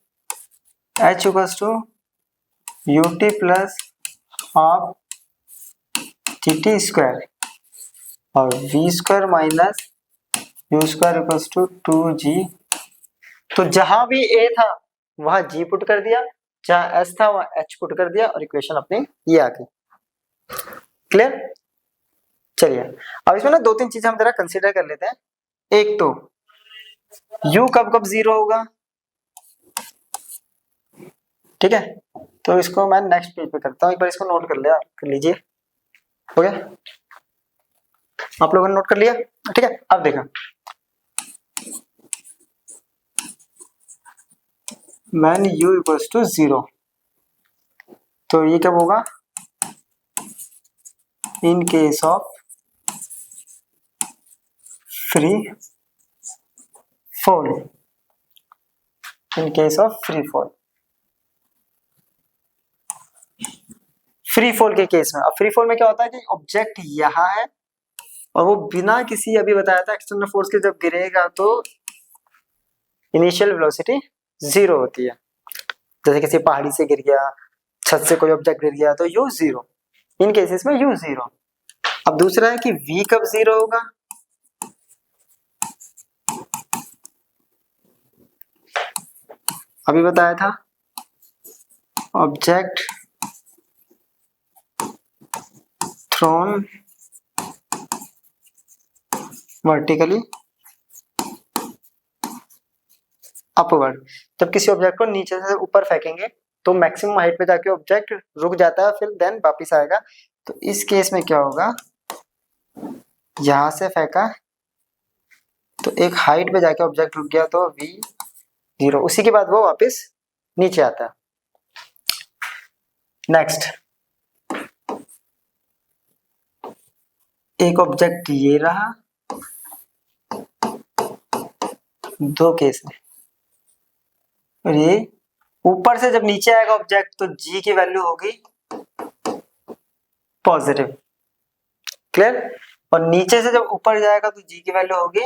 h equals to U T plus half G T square, और v square minus U square equals to 2g। तो जहां भी a था वहां g पुट कर दिया, जहां s था वहां h पुट कर दिया, और इक्वेशन अपनी ये आ गई। क्लियर। चलिए, अब इसमें ना दो तीन चीजें हम जरा कंसीडर कर लेते हैं। एक तो u कब कब 0 होगा, ठीक है, तो इसको मैं नेक्स्ट पेज पे करता हूँ, एक बार इसको नोट कर लीजिए, हो गया, आप लोगों ने नोट कर लिया, ठीक है। अब देखा, मैन u इक्वल्स टू 0, तो ये कब होगा, in case of free fall, in case of free fall, free fall के केस में। अब फ्री फॉल में क्या होता है कि ऑब्जेक्ट यहाँ है और वो बिना किसी, अभी बताया था एक्सटर्नल फोर्स के जब गिरेगा तो इनिशियल वेलोसिटी 0 होती है, जैसे किसी पहाड़ी से गिर गया, छत से कोई ऑब्जेक्ट गिर गया तो u 0, इन केसेस में u 0। अब दूसरा है कि v कब 0 होगा, अभी बताया था, ऑब्जेक्ट थ्रोन वर्टिकली अपवर्ड, जब किसी ऑब्जेक्ट को नीचे से ऊपर फेंकेंगे तो मैक्सिमम हाइट पे जाके ऑब्जेक्ट रुक जाता है, फिर देन वापिस आएगा। तो इस केस में क्या होगा, यहां से फेंका तो एक हाइट पे जाके ऑब्जेक्ट रुक गया तो v 0, उसी के बाद वो वापस नीचे आता है। नेक्स्ट, एक ऑब्जेक्ट ये रहा, दो केस है, और ये ऊपर से जब नीचे आएगा ऑब्जेक्ट तो जी की वैल्यू होगी पॉजिटिव, क्लियर, और नीचे से जब ऊपर जाएगा तो जी की वैल्यू होगी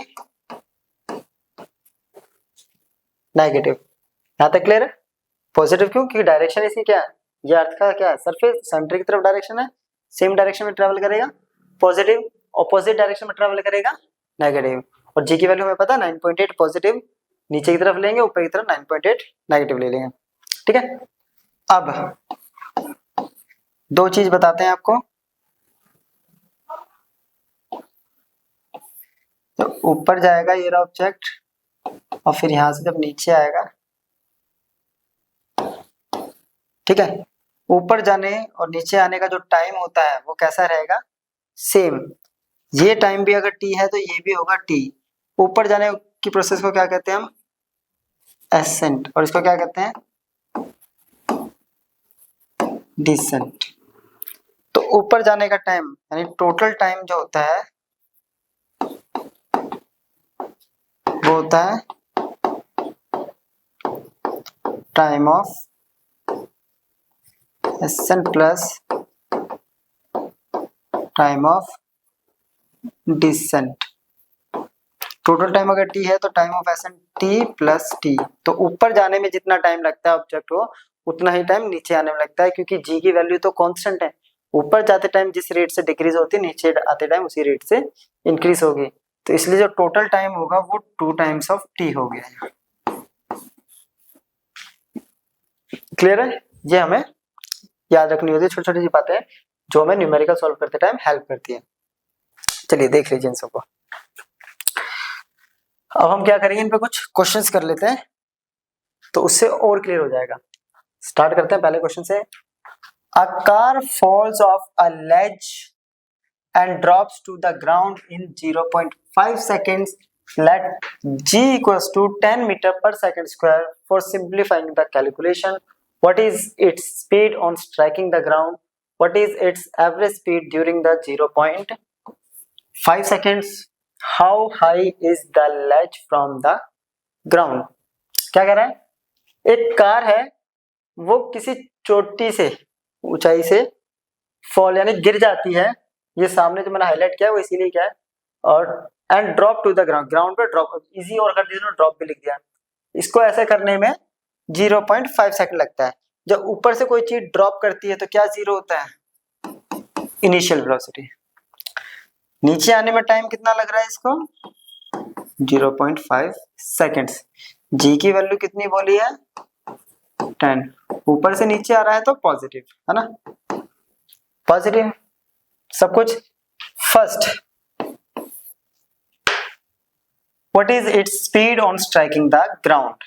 नेगेटिव। यहां तक क्लियर है? पॉजिटिव क्यों? क्योंकि डायरेक्शन इसकी क्या है, ये अर्थ का क्या है, सरफेस सेंटर की तरफ डायरेक्शन है, सेम डायरेक्शन में ट्रेवल करेगा पॉजिटिव, ऑपोजिट डायरेक्शन में ट्रेवल करेगा नेगेटिव, और जी की वैल्यू हमें पता है 9.8 पॉजिटिव नीचे की तरफ लेंगे, ऊपर की तरफ 9.8 नेगेटिव ले लेंगे, ठीक है। अब दो चीज बताते हैं आपको, तो ऊपर जाएगा ये रहा ऑब्जेक्ट, और फिर यहां से जब नीचे आएगा, ठीक है, ऊपर जाने और नीचे आने का जो टाइम होता है वो कैसा रहेगा, सेम, ये टाइम भी अगर टी है तो ये भी होगा टी। ऊपर जाने की प्रोसेस को क्या कहते हैं हम, एसेंट, और इसको क्या कहते हैं, डिसेंट। तो ऊपर जाने का टाइम यानी टोटल टाइम जो होता है वो होता है time of ascent plus time of descent. Total time अगर टी है तो time of ascent T plus T, तो ऊपर जाने में जितना टाइम लगता है ऑब्जेक्ट को उतना ही टाइम नीचे आने में लगता है, क्योंकि जी की वैल्यू तो कांस्टेंट है, ऊपर जाते टाइम जिस रेट से डिक्रीज होती है नीचे आते टाइम उसी रेट से इंक्रीज होगी, तो इसलिए जो टोटल टाइम होगा वो 2 टाइम्स ऑफ टी हो गया। क्लियर है? ये हमें याद रखनी होती है, छोटी छोटी सी बातें जो हमें न्यूमेरिकल सॉल्व करते टाइम हेल्प करती है। चलिए देख लीजिए इन सबको। अब हम क्या करेंगे, इन पे कुछ क्वेश्चंस कर लेते हैं तो उससे और क्लियर हो जाएगा। स्टार्ट करते हैं पहले क्वेश्चन से। A car falls off a ledge and drops to the ground in 0.5 seconds. Let g equals to 10 meter per second square. For simplifying the calculation, what is its speed on striking the ground? What is its average speed during the 0.5 seconds? How high is the ledge from the ground? क्या कह रहा है, एक car है वो किसी चोटी से, ऊंचाई से फॉल यानी गिर जाती है, ये सामने जो मैंने हाईलाइट किया है वो इसीलिए क्या है, और and drop to the ground, ground पे ड्रॉप, इजी और कर दिया, ड्रॉप भी लिख दिया। इसको ऐसे करने में 0.5 सेकंड लगता है। जब ऊपर से कोई चीज ड्रॉप करती है तो क्या जीरो होता है, इनिशियल वेलोसिटी। नीचे आने में टाइम कितना लग रहा है इसको, 0.5 सेकंड्स। जी की वैल्यू कितनी बोली है, 10, ऊपर से नीचे आ रहा है तो पॉजिटिव है ना, पॉजिटिव सब कुछ। First, what is its speed on striking the ground.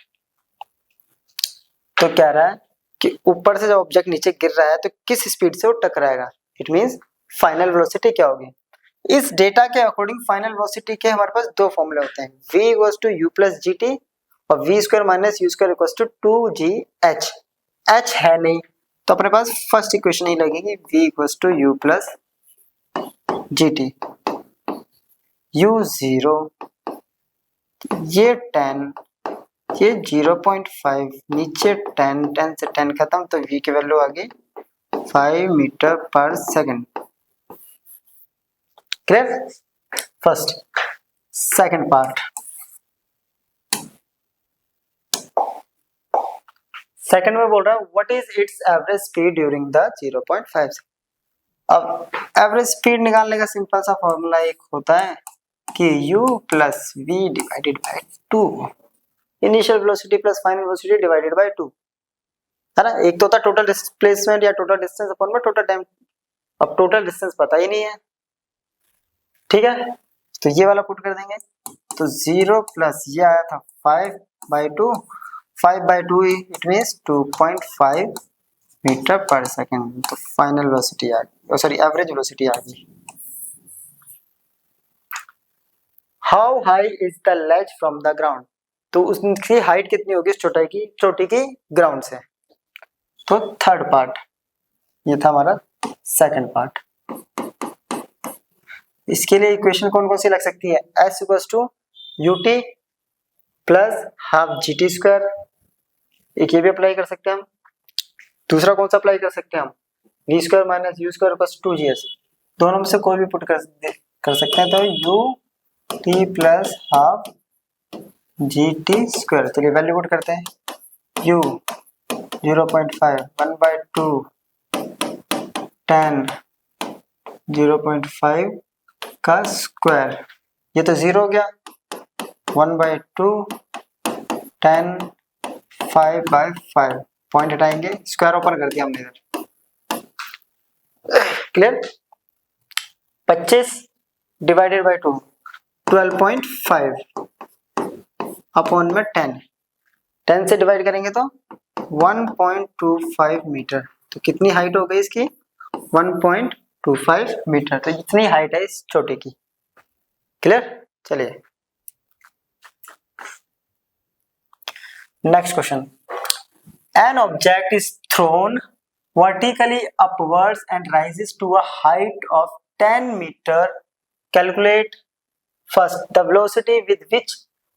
तो कह रहा है कि ऊपर से जब ऑब्जेक्ट नीचे गिर रहा है तो किस स्पीड से वो टकराएगा, इट मींस फाइनल वेलोसिटी क्या होगी। इस डेटा के अकॉर्डिंग फाइनल वेलोसिटी के हमारे पास दो फॉर्मूले होते हैं, v equals to u plus ji T और v square minus u square equals to 2gh। h है नहीं तो अपने पास फर्स्ट इक्वेशन ही लगेगी, v equals to u plus ji T, u 0, ये 10, ये 0.5, नीचे 10, 10 से 10 खत्म तो v की वैल्यू आ गई 5 metre per second. Clear? First. Second part, second में बोल रहा है what is it's average speed during the 0.5। अब एवरेज स्पीड निकालने का सिंपल सा फॉर्मूला एक होता है कि u plus v divided by 2, initial velocity plus final velocity divided by 2 है ना। एक तो होता है टोटल डिस्प्लेसमेंट या टोटल डिस्टेंस अपॉन में टोटल टाइम, अब टोटल डिस्टेंस पता ही नहीं है, ठीक है, तो ये वाला पुट कर देंगे, तो 0 प्लस ये आया था 5/2, 5/2 it means 2.5 metre per second, तो फाइनल वेलोसिटी आ गई, सॉरी एवरेज वेलोसिटी आ गई। How high is the ledge from the ground, तो उसकी हाइट कितनी होगी उस चोटी की ग्राउंड से। तो थर्ड पार्ट, ये था हमारा सेकंड पार्ट। इसके लिए इक्वेशन कौन कौन सी लग सकती है, s = ut plus half gt square, एक ये भी अप्लाई कर सकते हैं हम। दूसरा कौन सा अप्लाई कर सकते हैं हम, v square minus u square = 2gs, दोनों में से कोई भी पुट कर सकते हैं। तो ut plus half gt square, चलिए वैल्यू पुट करते हैं। u 0.5 1/2 10 0.5 का स्क्वायर, ये तो 0 हो गया, 1/2 10 5/5, पॉइंट हटाएंगे, स्क्वायर ओपन कर दिया हमने इधर। क्लियर। 25 डिवाइडेड बाय 2 12.5 अपॉन में 10 से डिवाइड करेंगे तो 1.25 मीटर। तो कितनी हाइट हो गई इसकी, 1.25 मीटर। तो इतनी हाइट है इस छोटे की। क्लियर। चलिए next question. An object is thrown vertically upwards and rises to a height of 10 meter. Calculate first the velocity with which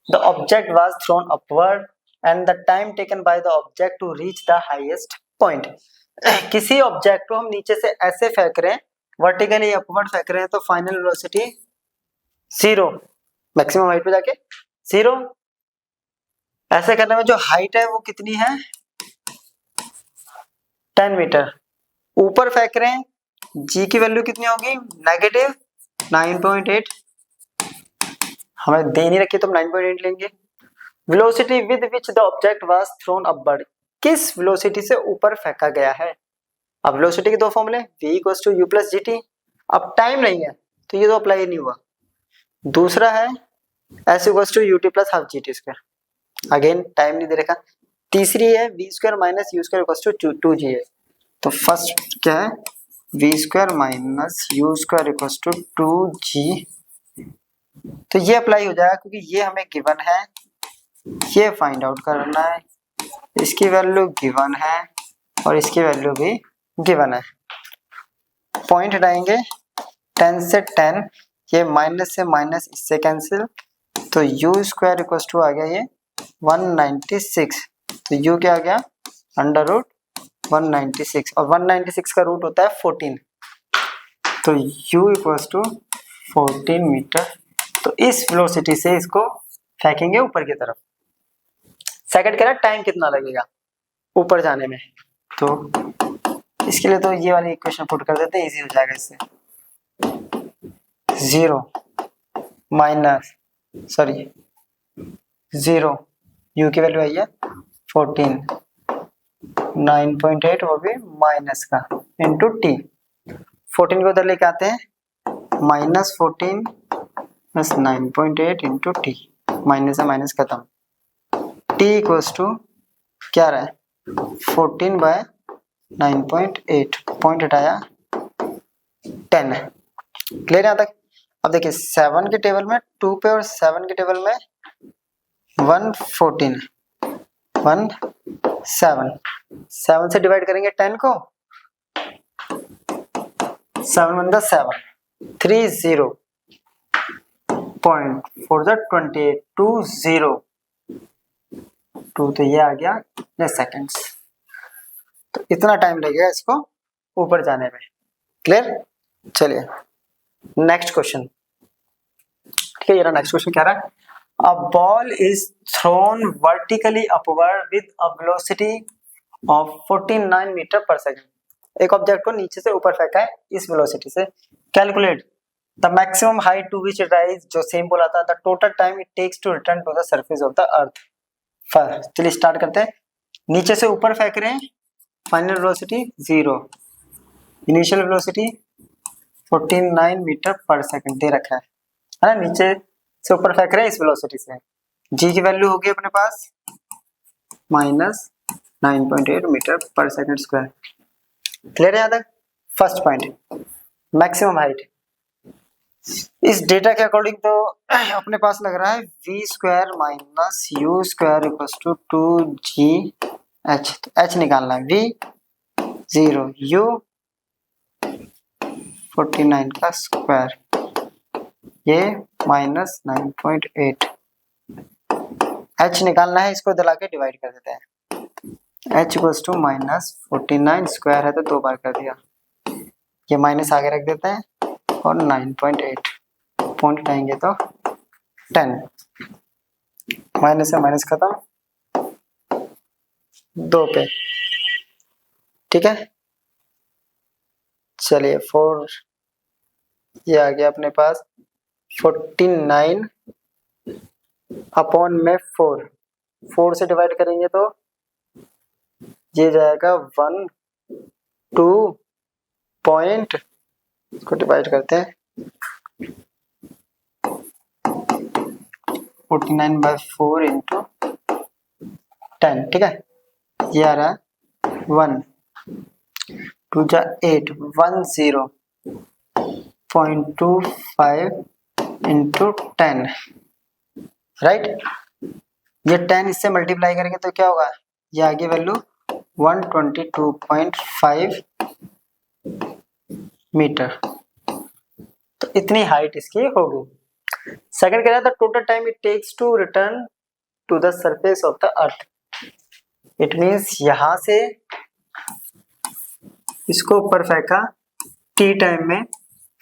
the object was thrown upward and the time taken by the object to reach the highest point. किसी object को हम नीचे से ऐसे फेंक रहे हैं, vertically upward फेंक रहे हैं, तो फाइनल वेलोसिटी 0, मैक्सिमम हाइट पे जाके 0। ऐसे करने में जो हाइट है वो कितनी है, 10 मीटर। ऊपर फेंक रहे हैं, g की वैल्यू कितनी होगी, -9.8, हमें दे नहीं रखी तो हम 9.8 लेंगे। Velocity with which the object was thrown upward, किस वेलोसिटी से ऊपर फेंका गया है। अब वेलोसिटी के दो फॉर्मूले, v = u + gt। अब टाइम नहीं है तो ये तो अप्लाई नहीं हुआ। दूसरा है s = ut + half gt square, again time नहीं दे रखा। तीसरी है v square minus u square = 2g। तो फर्स्ट क्या है, v square minus u square = 2g। तो ये अप्लाई हो जाएगा क्योंकि ये हमें गिवन है, ये फाइंड आउट करना है, इसकी वैल्यू गिवन है और इसकी वैल्यू भी गिवन है। पॉइंट हटाएंगे, 10 से 10, ये माइनस से माइनस इससे कैंसिल, तो u स्क्वायर = आ गया ये 196। तो u क्या आ गया, √196, और 196 का रूट होता है 14। तो u = 14 मीटर। तो इस वेलोसिटी से इसको फेंकेंगे ऊपर की तरफ। सेकंड कह रहा है टाइम कितना लगेगा ऊपर जाने में, तो इसके लिए तो ये वाली इक्वेशन पुट कर देते हैं, इजी हो जाएगा इससे। 0 u की वैल्यू आई है 14, 9.8 वो भी माइनस का इंटू टी। 14 को उधर लेके आते हैं, -14 + 9.8 इंटू टी, माइनस से माइनस खत्म। t = क्या रहा है, 14/9.8, पॉइंट हटाया 10। क्लियर यहाँ तक। अब देखिए 7 के टेबल में 2 पे और 7 के टेबल में 114, 7 से डिवाइड करेंगे 10 को, 7 × 7 30 पॉइंट 4 20 2, तो ये आ गया इतने सेकेंड्स। तो इतना टाइम लगेगा इसको ऊपर जाने में। क्लियर। चलिए नेक्स्ट क्वेश्चन। ठीक है, ये रहा नेक्स्ट क्वेश्चन। क्या रहा है, a ball is thrown vertically upward with a velocity of 49 metre per second. एक ऑब्जेक्ट को नीचे से ऊपर फेंका है इस वेलोसिटी से। Calculate the maximum height to which it rise, जो सेम बोला था, the total time it takes to return to the surface of the earth. चलिए स्टार्ट करते हैं। नीचे से ऊपर फेंक रहे हैं, final velocity 0, initial velocity 49 metre per second दे रखा है ना। नीचे से ऊपर फेंक रहे हैं इस वेलोसिटी से। जी की वैल्यू होगी अपने पास -9.8 metre per second square. Clear है यहाँ तक। फर्स्ट पॉइंट मैक्सिमम हाइट, इस डेटा के अकॉर्डिंग तो अपने पास लग रहा है v square minus U square equals to 2gh। तो h निकालना है, v 0, u 49 का स्क्वायर, ये माइनस 9.8। h निकालना है, इसको दिला के डिवाइड कर देते हैं। h equals to minus 49 square है तो 2 बार कर दिया, ये माइनस आगे रख देते हैं और 9.8 पॉइंट हटाएंगे तो 10, माइनस से माइनस खत्म, 2 पे, ठीक है। चलिए 4, ये आ गया अपने पास 49 अपॉन में 4 से डिवाइड करेंगे तो ये जाएगा 1 2 पॉइंट, इसको डिवाइड करते हैं 49/4 इंटू 10, ठीक है। ये आ रहा है 1 2 जा 8 10.25 इंटू 10, राइट। ये 10 इससे मल्टीप्लाई करेंगे तो क्या होगा, ये आगे वैल्यू 122.5 मीटर, तो इतनी हाइट इसकी होगी। सेकंड कह रहा था total time it takes to return to the surface of the earth. It means यहां से इसको ऊपर फेंका टी टाइम में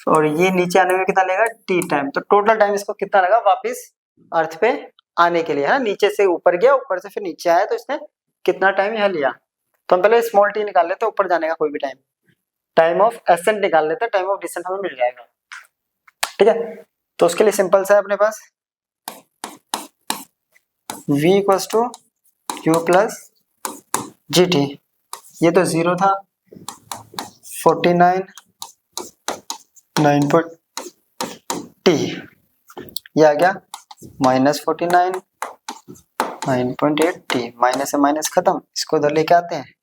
और ये नीचे आने में कितना लेगा टी टाइम, तो टोटल टाइम इसको कितना लगा वापस अर्थ पे आने के लिए, है ना। नीचे से ऊपर गया, ऊपर से फिर नीचे आया, तो इसने कितना टाइम यहाँ लिया। तो हम पहले स्मॉल टी निकाल लेते हैं, ऊपर जाने का कोई भी टाइम, टाइम ऑफ एसेंट निकाल लेते हैं, टाइम ऑफ डिसेंट हमें मिल जाएगा, ठीक है। तो उसके लिए सिंपल सा है अपने पास v equals to Q plus ji T, ये तो 0 था, 49 9 टी, ये आ गया माइनस 49 9.8 टी, माइनस से माइनस खत्म, इसको उधर लेके आते हैं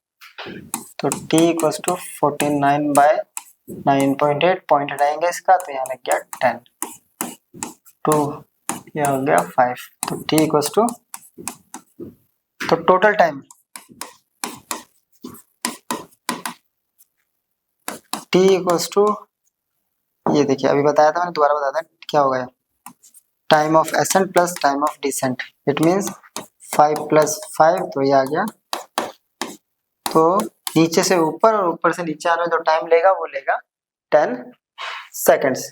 तो t इक्वल्स टू 49/9.8 पॉइंट हटाएंगे इसका, तो यहाँ लग गया 10 2, ये हो गया 5, तो t इक्वल्स टू, तो total time t equals to, ये देखिए अभी बताया था मैंने, दोबारा बताता हूँ क्या हो गया, time of ascent plus time of descent, it means 5 + 5, तो ये आ गया, तो नीचे से ऊपर और ऊपर से नीचे आने में जो टाइम लेगा वो लेगा 10 सेकंड्स,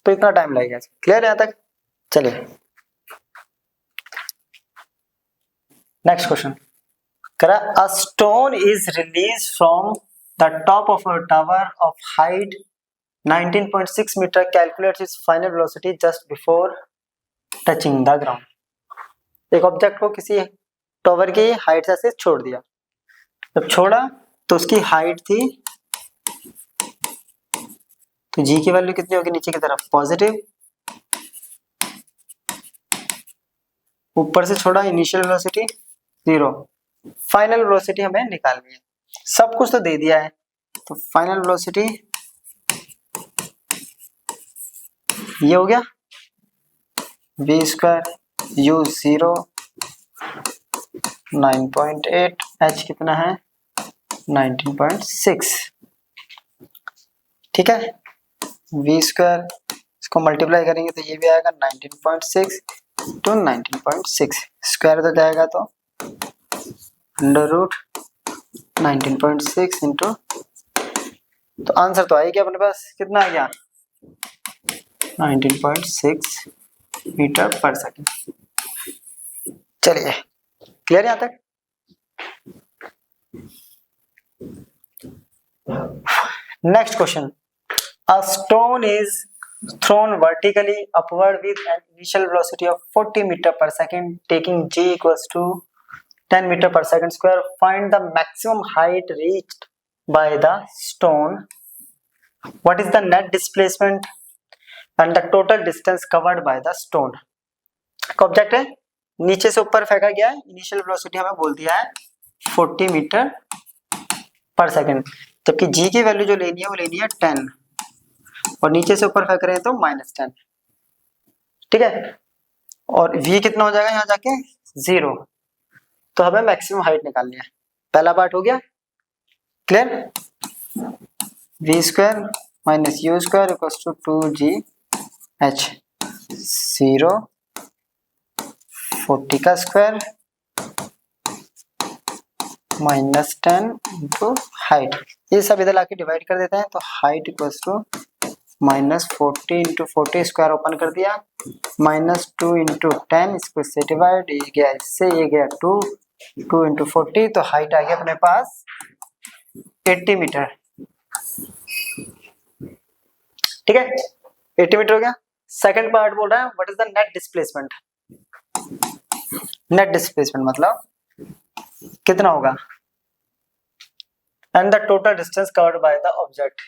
तो इतना टाइम लगेगा। क्लियर है यहाँ तक। चलिए नेक्स्ट क्वेश्चन करा, a stone is release from the top of a tower of height 19.6 metre, calculates its final velocity just before touching the ground. एक ऑब्जेक्ट को किसी टावर की हाइट से छोड़ दिया, जब छोड़ा तो उसकी हाइट थी, तो जी की वैल्यू कितनी होगी नीचे की तरफ पॉजिटिव, ऊपर से छोड़ा इनिशियल वेलोसिटी 0, फाइनल वेलोसिटी हमें निकालनी है, सब कुछ तो दे दिया है, तो फाइनल वेलोसिटी ये हो गया v स्क्वायर u 0 9.8, h कितना है 19.6, ठीक है। v स्क्वायर इसको मल्टीप्लाई करेंगे तो ये भी आएगा 19.6 to 19.6, स्क्वायर तो जाएगा तो √19.6 इंटू, तो आंसर तो आएगा अपने पास, कितना आ गया 19.6 मीटर पर सेकेंड। चलिए क्लियर यहाँ तक। Next question, a stone is thrown vertically upward with an initial velocity of 40 meter per second, taking g equals to 10 meter per second square. Find the maximum height reached by the stone. What is the net displacement and the total distance covered by the stone? Object है, नीचे से ऊपर फेंका गया है, initial velocity हमें बोल दिया है 40 मीटर पर सेकेंड, जबकि g की वैल्यू जो लेनी है वो लेनी है 10, और नीचे से ऊपर फेंक रहे हैं तो -10, ठीक है। और v कितना हो जाएगा यहाँ जाके 0। तो हमें मैक्सिमम हाइट निकालनी है। पहला पार्ट हो गया clear. v square minus u square equals to 2gh 0 40 का स्क्वायर -10 इंटू हाइट। ये सब इधर लाके डिवाइड कर देते हैं तो height equals to -40 into 40 square open कर दिया -2 इंटू 10 इसको इससे डिवाइड, ये गया इससे, ये गया 2 इंटू 40 तो हाइट आ गया अपने पास 80 मीटर, ठीक है। 80 मीटर हो गया। सेकंड पार्ट बोल रहा है what is the net displacement. Net displacement मतलब कितना होगा and the total distance covered by the object.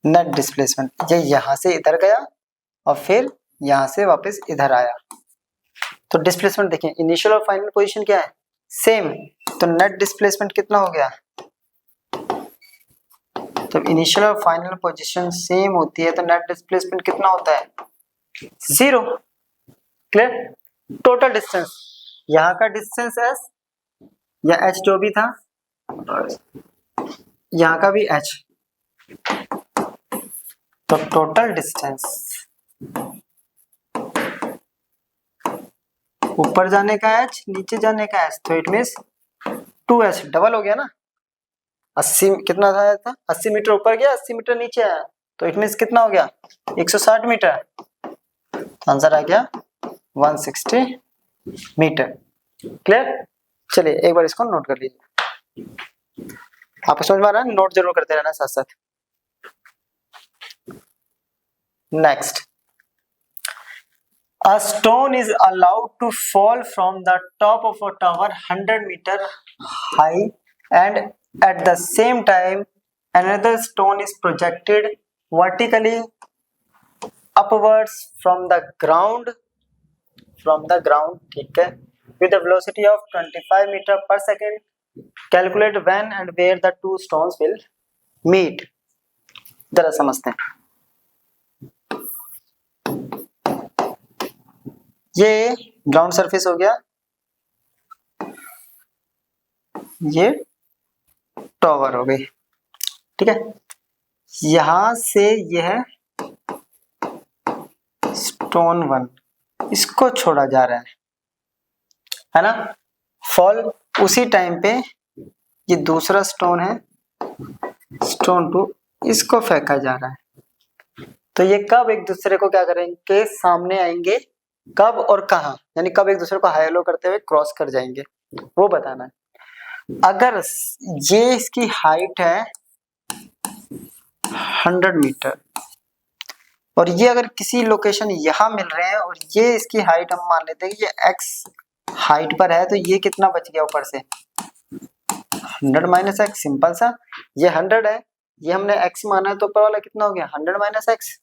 Net displacement ये यहां से इधर गया और फिर यहां से वापस इधर आया। तो डिस्प्लेसमेंट देखिए इनिशियल और फाइनल पोजीशन क्या है सेम, तो नेट डिस्प्लेसमेंट कितना हो गया। जब इनिशियल और फाइनल पोजीशन सेम होती है तो नेट डिस्प्लेसमेंट कितना होता है 0, क्लियर। टोटल डिस्टेंस यहाँ का डिस्टेंस s या h जो भी था, यहाँ का भी h, तो टोटल डिस्टेंस ऊपर जाने का h नीचे जाने का h, तो इट मीन्स 2h डबल हो गया ना। 80 कितना था 80 मीटर ऊपर गया 80 मीटर नीचे आया, तो इट मीन्स कितना हो गया 160 मीटर। आंसर आ गया 160 मीटर, क्लियर। चलिए एक बार इसको नोट कर लीजिए। आपको समझ में आ रहा है, नोट जरूर करते रहना साथ साथ। Next, a stone is allowed to fall from the top of a tower 100 meter high and at the same time another stone is projected vertically upwards from the ground, ठीक है, with a velocity of 25 meter per second. Calculate when and where the two stones will meet. जरा समझते हैं। ये ground surface हो गया, ये tower हो गई, ठीक है। यहां से यह स्टोन 1 इसको छोड़ा जा रहा है ना। फॉल उसी टाइम पे ये दूसरा स्टोन है स्टोन 2 इसको फेंका जा रहा है। तो ये कब एक दूसरे को क्या करेंगे सामने आएंगे, कब और कहां, यानी कब एक दूसरे को हाई लो करते हुए क्रॉस कर जाएंगे वो बताना है। अगर ये इसकी हाइट है 100 मीटर और ये अगर किसी लोकेशन यहां मिल रहे हैं और ये इसकी हाइट हम मान लेते हैं कि ये x हाइट पर है, तो ये कितना बच गया ऊपर से 100 माइनस एक्स, सिंपल सा। ये 100 है, ये हमने x माना है तो ऊपर वाला कितना हो गया 100 माइनस एक्स,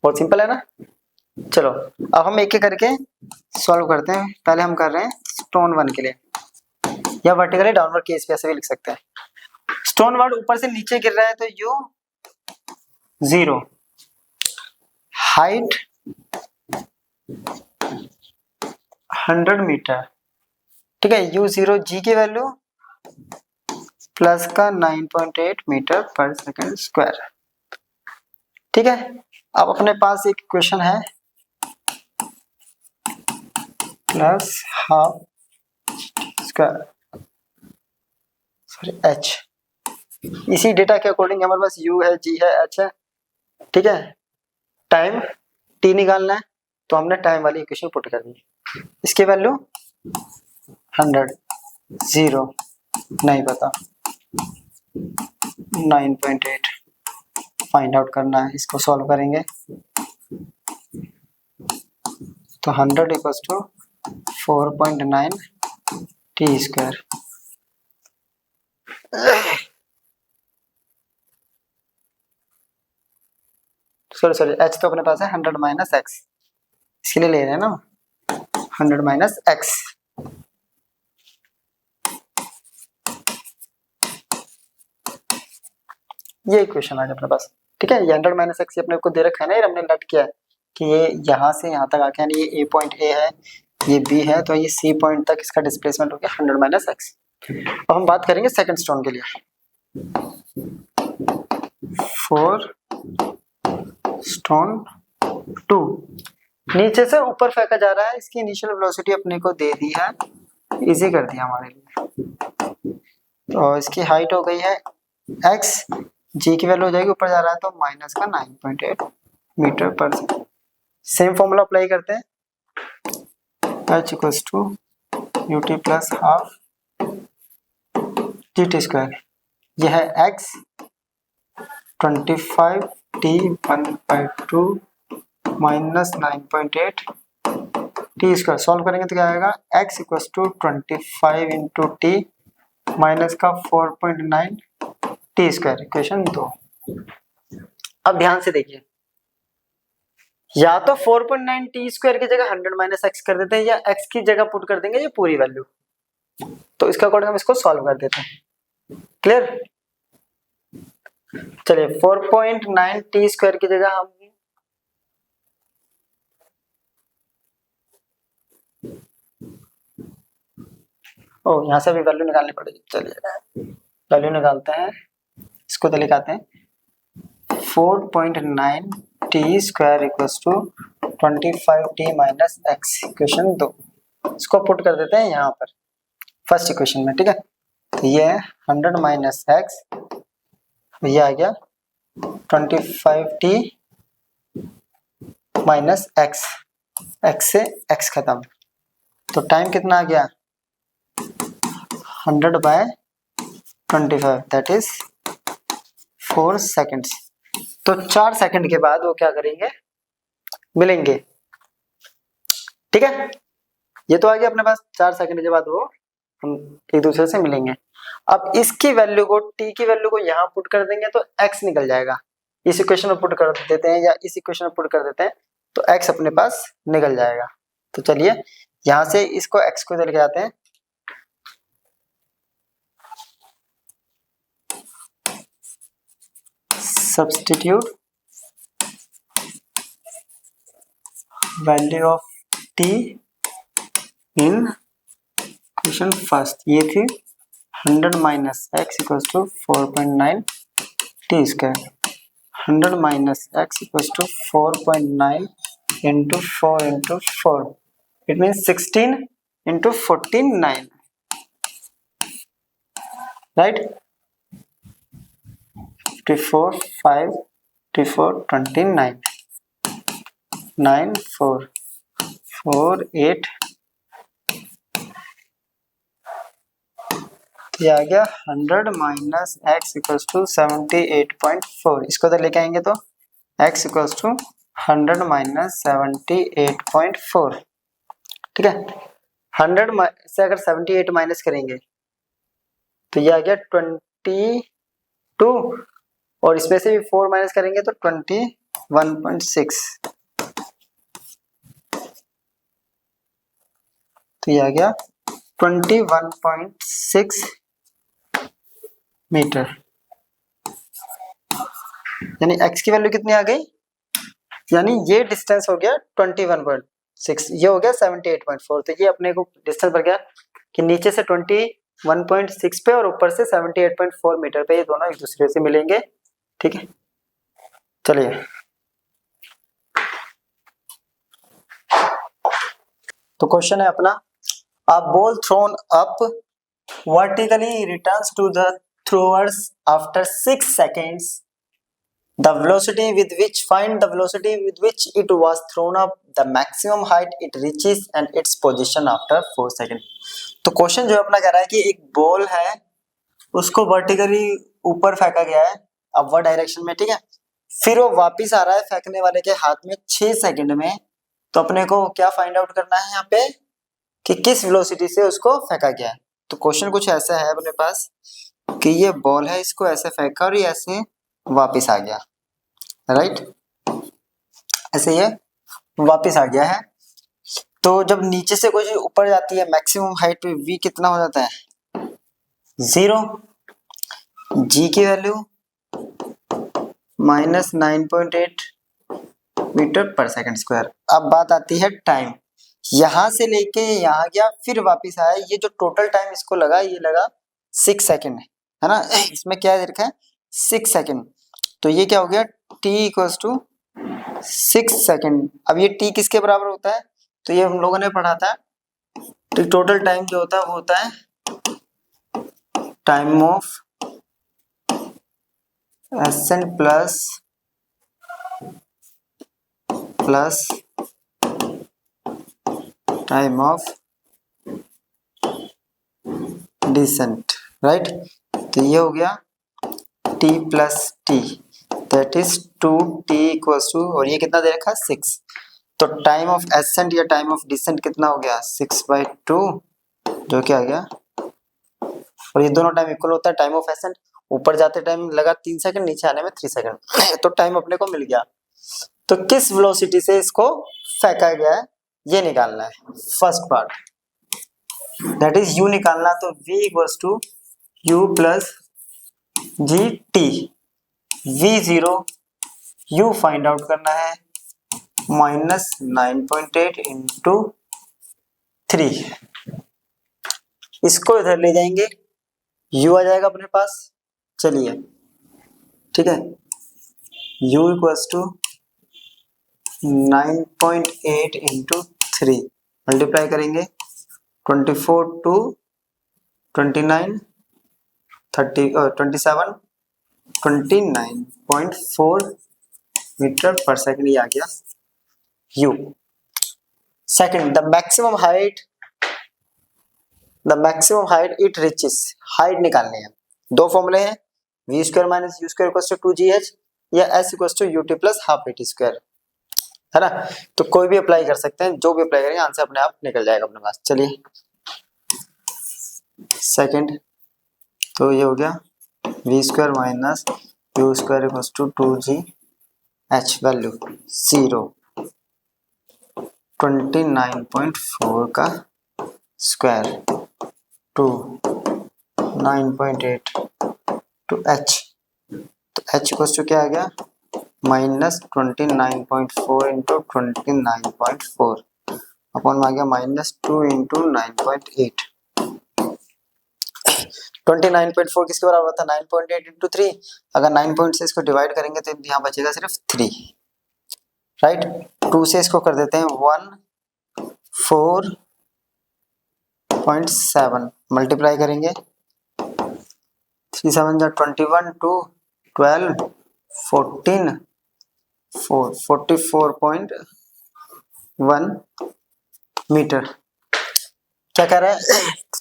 बहुत सिंपल है ना। चलो अब हम एक एक करके सॉल्व करते हैं। पहले हम कर रहे हैं स्टोन 1 के लिए, या वर्टिकली डाउनवर्ड केस पे ऐसे भी लिख सकते हैं। स्टोन 1 ऊपर से नीचे गिर रहा है तो u 0, हाइट 100 मीटर, ठीक है। u0 g की वैल्यू प्लस का 9.8 मीटर पर सेकंड स्क्वायर, ठीक है। अब अपने पास एक इक्वेशन है plus half square sorry h, इसी डेटा के अकॉर्डिंग हमारे पास u है g है h है, ठीक है। टाइम t निकालना है तो हमने टाइम वाली इक्वेशन पुट कर दी। इसकी वैल्यू 100 0 नहीं पता 9.8 फाइंड आउट करना है, इसको सॉल्व करेंगे तो 100 equals to 4.9 T square. Sorry h तो अपने पास है 100 माइनस एक्स, इसके लिए ले रहे हैं ना 100 माइनस एक्स। ये इक्वेशन आ गया अपने पास। ठीक है, ये 100 माइनस एक्स अपने को दे रखा है ना, ये हमने लट किया है कि ये यहाँ से यहाँ तक आके, यानी ये ए पॉइंट ए है, ये बी है, तो ये सी पॉइंट तक इसका डिस्प्लेसमेंट हो गया 100 माइनस एक्स। अब हम बात करेंगे सेकंड स्टोन के लिए। फॉर स्टोन 2, नीचे से ऊपर फेंका जा रहा है, इसकी इनिशियल वेलोसिटी अपने को दे दी है, इजी कर दिया हमारे लिए। तो इसकी हाइट हो गई है x, g की वैल्यू हो जाएगी, ऊपर जा रहा है तो माइनस का 9.8 मीटर पर सेकेंड। सेम फॉर्मूला अप्लाई करते हैं, h equals to ut plus half dt square. यह है x 25t 1/2 minus 9.8 T square. Solve करेंगे तो क्या आएगा, x equals to 25 into T minus का 4.9 टी स्क्वायर, इक्वेशन 2। अब ध्यान से देखिए, या तो 4.9 टी स्क्वायर की जगह 100 माइनस एक्स कर देते हैं, या x की जगह पुट कर देंगे ये पूरी वैल्यू। तो इसका अकॉर्डिंग हम इसको सॉल्व कर देते हैं। क्लियर? चलिए 4.9 टी स्क्वायर की जगह हम यहाँ से भी वैल्यू निकालनी पड़ेगी। चलिए वैल्यू निकालते हैं, इसको तो लिखाते हैं 4.9 T square equals to 25 T minus X, equation 2। इसको पुट कर देते हैं यहाँ पर फर्स्ट इक्वेशन में। ठीक है, तो ये 100 माइनस एक्स, ये आ गया 25 टी माइनस एक्स, एक्स से एक्स खत्म, तो टाइम कितना आ गया 100/25, दैट इज 4 सेकेंड्स। तो 4 सेकंड के बाद वो क्या करेंगे, मिलेंगे। ठीक है, ये तो आ गया अपने पास, 4 सेकंड के बाद वो हम एक दूसरे से मिलेंगे। अब इसकी वैल्यू को, t की वैल्यू को यहाँ पुट कर देंगे तो x निकल जाएगा। इस इक्वेशन में पुट कर देते हैं या इस इक्वेशन में पुट कर देते हैं तो x अपने पास निकल जाएगा। तो चलिए यहाँ से इसको x को इधर लेके आते हैं, substitute value of t in equation first. ये थी 100 minus X equals to 4.9 T square, 100 minus X equals to 4.9 into 4 into 4, it means 16 into 14 9, right. 54 5 54 29 9 4 4 8, ये आ गया 100 माइनस एक्स इक्वल्स टू 78.4। इसको तो लेके आएंगे तो x इक्वल्स टू 100 माइनस 78.4। ठीक है, 100 से अगर 78 माइनस करेंगे तो ये आ गया 22, और इसमें से भी 4 माइनस करेंगे तो 21.6, तो ये आ गया 21.6 मीटर। यानी x की वैल्यू कितनी आ गई, यानी ये डिस्टेंस हो गया 21.6, ये हो गया 78.4। तो ये अपने को डिस्टेंस बढ़ गया कि नीचे से 21.6 पे और ऊपर से 78.4 मीटर पे, ये दोनों एक दूसरे से मिलेंगे। ठीक है, चलिए तो क्वेश्चन है अपना, a ball thrown up vertically returns to the throwers after 6 seconds. The velocity with which, find the velocity with which it was thrown up, the maximum height it reaches and its position after 4 seconds. तो question जो अपना कह रहा है कि एक ball है, उसको वर्टिकली ऊपर फेंका गया है अपवर्ड डायरेक्शन में। ठीक है, फिर वो वापिस आ रहा है फेंकने वाले के हाथ में 6 सेकंड में। तो अपने को क्या फाइंड आउट करना है यहाँ पे कि किस वेलोसिटी से उसको फेंका गया है। तो क्वेश्चन कुछ ऐसा है अपने पास कि ये बॉल है, इसको ऐसे फेंका और ये ऐसे वापिस आ गया, राइट, ऐसे ये वापिस आ गया है। तो जब नीचे से कोई चीज ऊपर जाती है, मैक्सिमम हाइट पे v कितना हो जाता है 0, g की value -9.8 metre per second square. अब बात आती है टाइम, यहां से लेके यहाँ गया फिर वापस आया, ये जो टोटल टाइम इसको लगा ये लगा 6 सेकंड है ना। इसमें क्या लिखा है 6 सेकंड, तो ये क्या हो गया t इक्वल्स टू 6 सेकंड। अब ये t किसके बराबर होता है, तो ये हम लोगों ने पढ़ा था, तो टोटल टाइम जो होता है वो होता है time of ascent plus time of descent, right. तो ये हो गया t plus t, that is 2t equals to, और ये कितना दे रखा है 6, तो टाइम ऑफ एसेंट या टाइम ऑफ डिसेंट कितना हो गया 6/2, जो क्या आ गया, और ये दोनों टाइम इक्वल होता है। टाइम ऑफ एसेंट ऊपर जाते टाइम लगा 3 सेकंड, नीचे आने में 3 सेकंड, तो टाइम अपने को मिल गया। तो किस वेलोसिटी से इसको फेंका गया है ये निकालना है, first part, that is u निकालना, तो v equals to u plus ji t, v0 u find out करना है, -9.8 इंटू 3, इसको इधर ले जाएंगे u आ जाएगा अपने पास, चलिए ठीक है, u equals to 9.8 into 3 multiply करेंगे, 24 टू 29 30 27 29.4 मीटर पर सेकंड, ये आ गया u। Second, the maximum height it reaches, height निकालनी है। दो फॉर्मूले हैं, v square minus u square equals to 2gh या s equals to ut plus half at square, है ना। तो कोई भी अप्लाई कर सकते हैं, जो भी अप्लाई करेंगे आंसर अपने आप निकल जाएगा अपने पास। चलिए सेकंड, तो ये हो गया v square minus u square equals to 2gh, value 0 29.4 का स्क्वायर टू 9.8 टू h, तो h इक्वल्स टू क्या आ गया -29.4 इंटू 29.4 अपॉन में आ गया -2 इंटू 9.8। 29.4 किसके बराबर था 9.8 इंटू 3, अगर 9 से इसको डिवाइड करेंगे तो यहाँ बचेगा सिर्फ 3, राइट। 2 से इसको कर देते हैं 14.7 मल्टीप्लाई करेंगे, 3 7 जा 21 टू 12 14 44.1 मीटर। क्या कह रहा है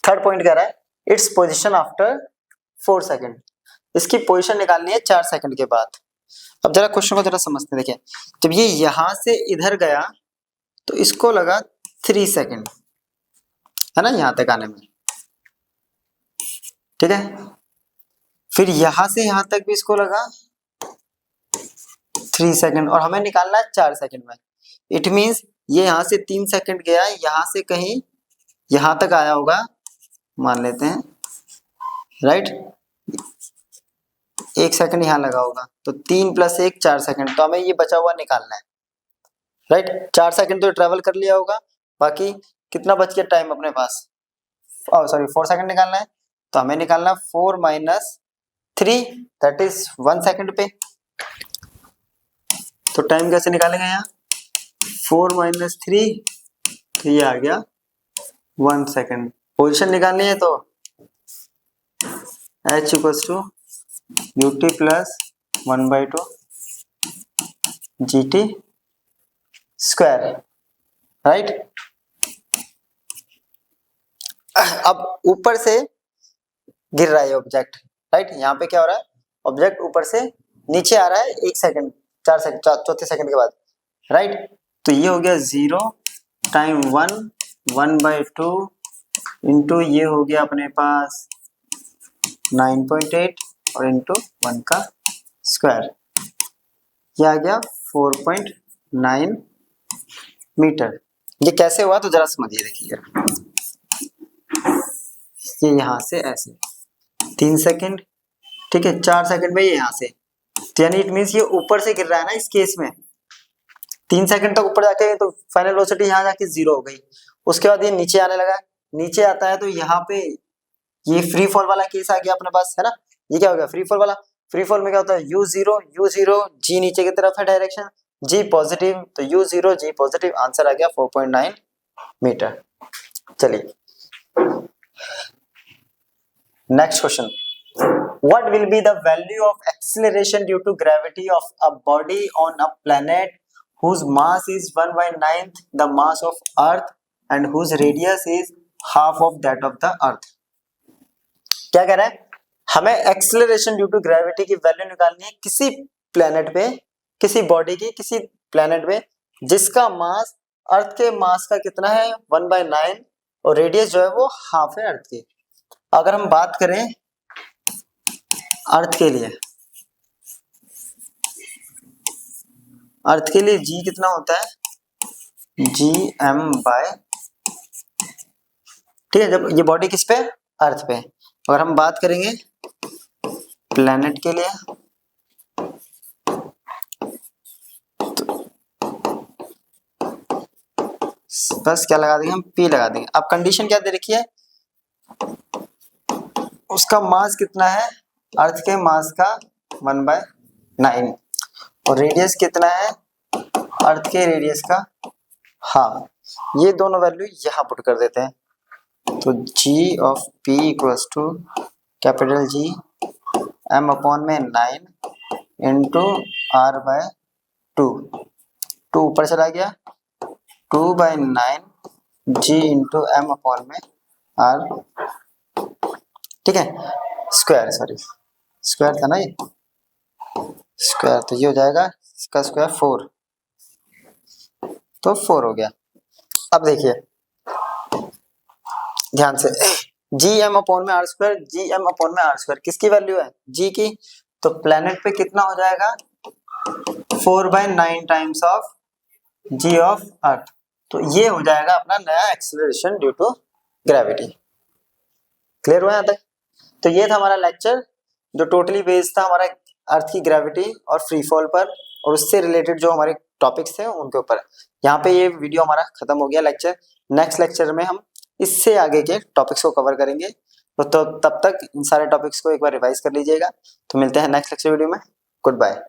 थर्ड पॉइंट कह रहा है इट्स पोजीशन आफ्टर 4 सेकंड, इसकी पोजीशन निकालनी है 4 सेकंड के बाद। अब जरा क्वेश्चन को जरा समझते हैं, देखिए जब ये यहां से इधर गया तो इसको लगा 3 सेकंड, है ना, यहां तक आने में, ठीक है। फिर यहां से यहां तक भी इसको लगा 3 सेकंड, और हमें निकालना है 4 सेकंड में। इट मींस ये यहां से 3 सेकंड गया, यहां से कहीं यहां तक आया होगा मान लेते हैं, राइट। 1 सेकंड यहां लगा होगा, तो 3 + 1 4 सेकंड, तो हमें ये बचा हुआ निकालना है, राइट। 4 सेकंड तो ट्रेवल कर लिया होगा, बाकी कितना बच गया टाइम अपने पास, सॉरी 4 सेकंड निकालना है, तो हमें निकालना 4 - 3 दैट इज 1 सेकंड पे। तो टाइम कैसे निकालेंगे यहाँ 4 - 3, तो ये आ गया 1 सेकंड। पोजीशन निकालनी है तो h equals to ut plus 1/2 gt square, right. अब ऊपर से गिर रहा है ऑब्जेक्ट, राइट। यहाँ पे क्या हो रहा है ऑब्जेक्ट ऊपर से नीचे आ रहा है 1 सेकंड 4 सेकंड चौथे सेकंड के बाद, राइट। तो ये हो गया 0 टाइम 1/2 इंटू ये हो गया अपने पास 9.8 और इंटू 1 का स्क्वायर, ये आ गया 4.9 मीटर। ये कैसे हुआ तो जरा समझिए, देखिएगा ये यहाँ से ऐसे 3 सेकंड, ठीक है, 4 सेकंड में ये यहाँ से यानी इट मीन्स ये ऊपर से गिर रहा है ना इस केस में, 3 सेकंड तक ऊपर जाके तो फाइनल वेलोसिटी यहाँ जाके 0 हो गई। उसके बाद ये नीचे आने लगा, नीचे आता है तो यहाँ पे ये फ्री फॉल वाला केस आ गया अपने पास, है ना। ये क्या हो गया, फ्री फॉल वाला। फ्री फॉल में क्या होता है, u0 जी नीचे की तरफ है डायरेक्शन, जी पॉजिटिव, तो u0 जी पॉजिटिव, आंसर आ गया 4.9 मीटर। चलिए next question, what will be the value of acceleration due to gravity of a body on a planet whose mass is 1/9 the mass of earth and whose radius is half of that of the earth। क्या कह रहा है, हमें acceleration due to gravity की value निकालनी है किसी planet पे, किसी बॉडी की किसी प्लेनेट पे जिसका मास अर्थ के मास का कितना है 1/9 और रेडियस जो है वो हाफ है अर्थ की। अगर हम बात करें अर्थ के लिए, अर्थ के लिए जी कितना होता है, gm/, ठीक है। जब ये बॉडी किस पे, अर्थ पे। अगर हम बात करेंगे प्लेनेट के लिए तो बस क्या लगा देंगे हम, p लगा देंगे। अब कंडीशन क्या दे रखी है, उसका मास कितना है अर्थ के मास का 1/9 और रेडियस कितना है अर्थ के रेडियस का हाफ। ये दोनों वैल्यू यहाँ पुट कर देते हैं, तो g of p equals to capital G m upon में 9 इंटू r/2, 2 ऊपर चला गया, 2/9 g इंटू m अपॉन में r, ठीक है, स्क्वायर, सॉरी स्क्वायर था ना ये, स्क्वायर, तो ये हो जाएगा इसका स्क्वायर 4, तो 4 हो गया। अब देखिए ध्यान से, जी एम अपॉन में आर स्क्वायर किसकी वैल्यू है, जी की, तो प्लेनेट पे कितना हो जाएगा 4/9 times of g of earth, तो ये हो जाएगा अपना नया acceleration due to gravity. Clear हुआ यहाँ तक। तो ये था हमारा लेक्चर जो टोटली बेस्ड था हमारा अर्थ की ग्रेविटी और फ्री फॉल पर और उससे रिलेटेड जो हमारे टॉपिक्स थे उनके ऊपर। यहाँ पे ये वीडियो हमारा खत्म हो गया लेक्चर। नेक्स्ट लेक्चर में हम इससे आगे के टॉपिक्स को कवर करेंगे, तो तब तक इन सारे टॉपिक्स को एक बार रिवाइज कर लीजिएगा। तो मिलते हैं नेक्स्ट लेक्चर वीडियो में। Good bye.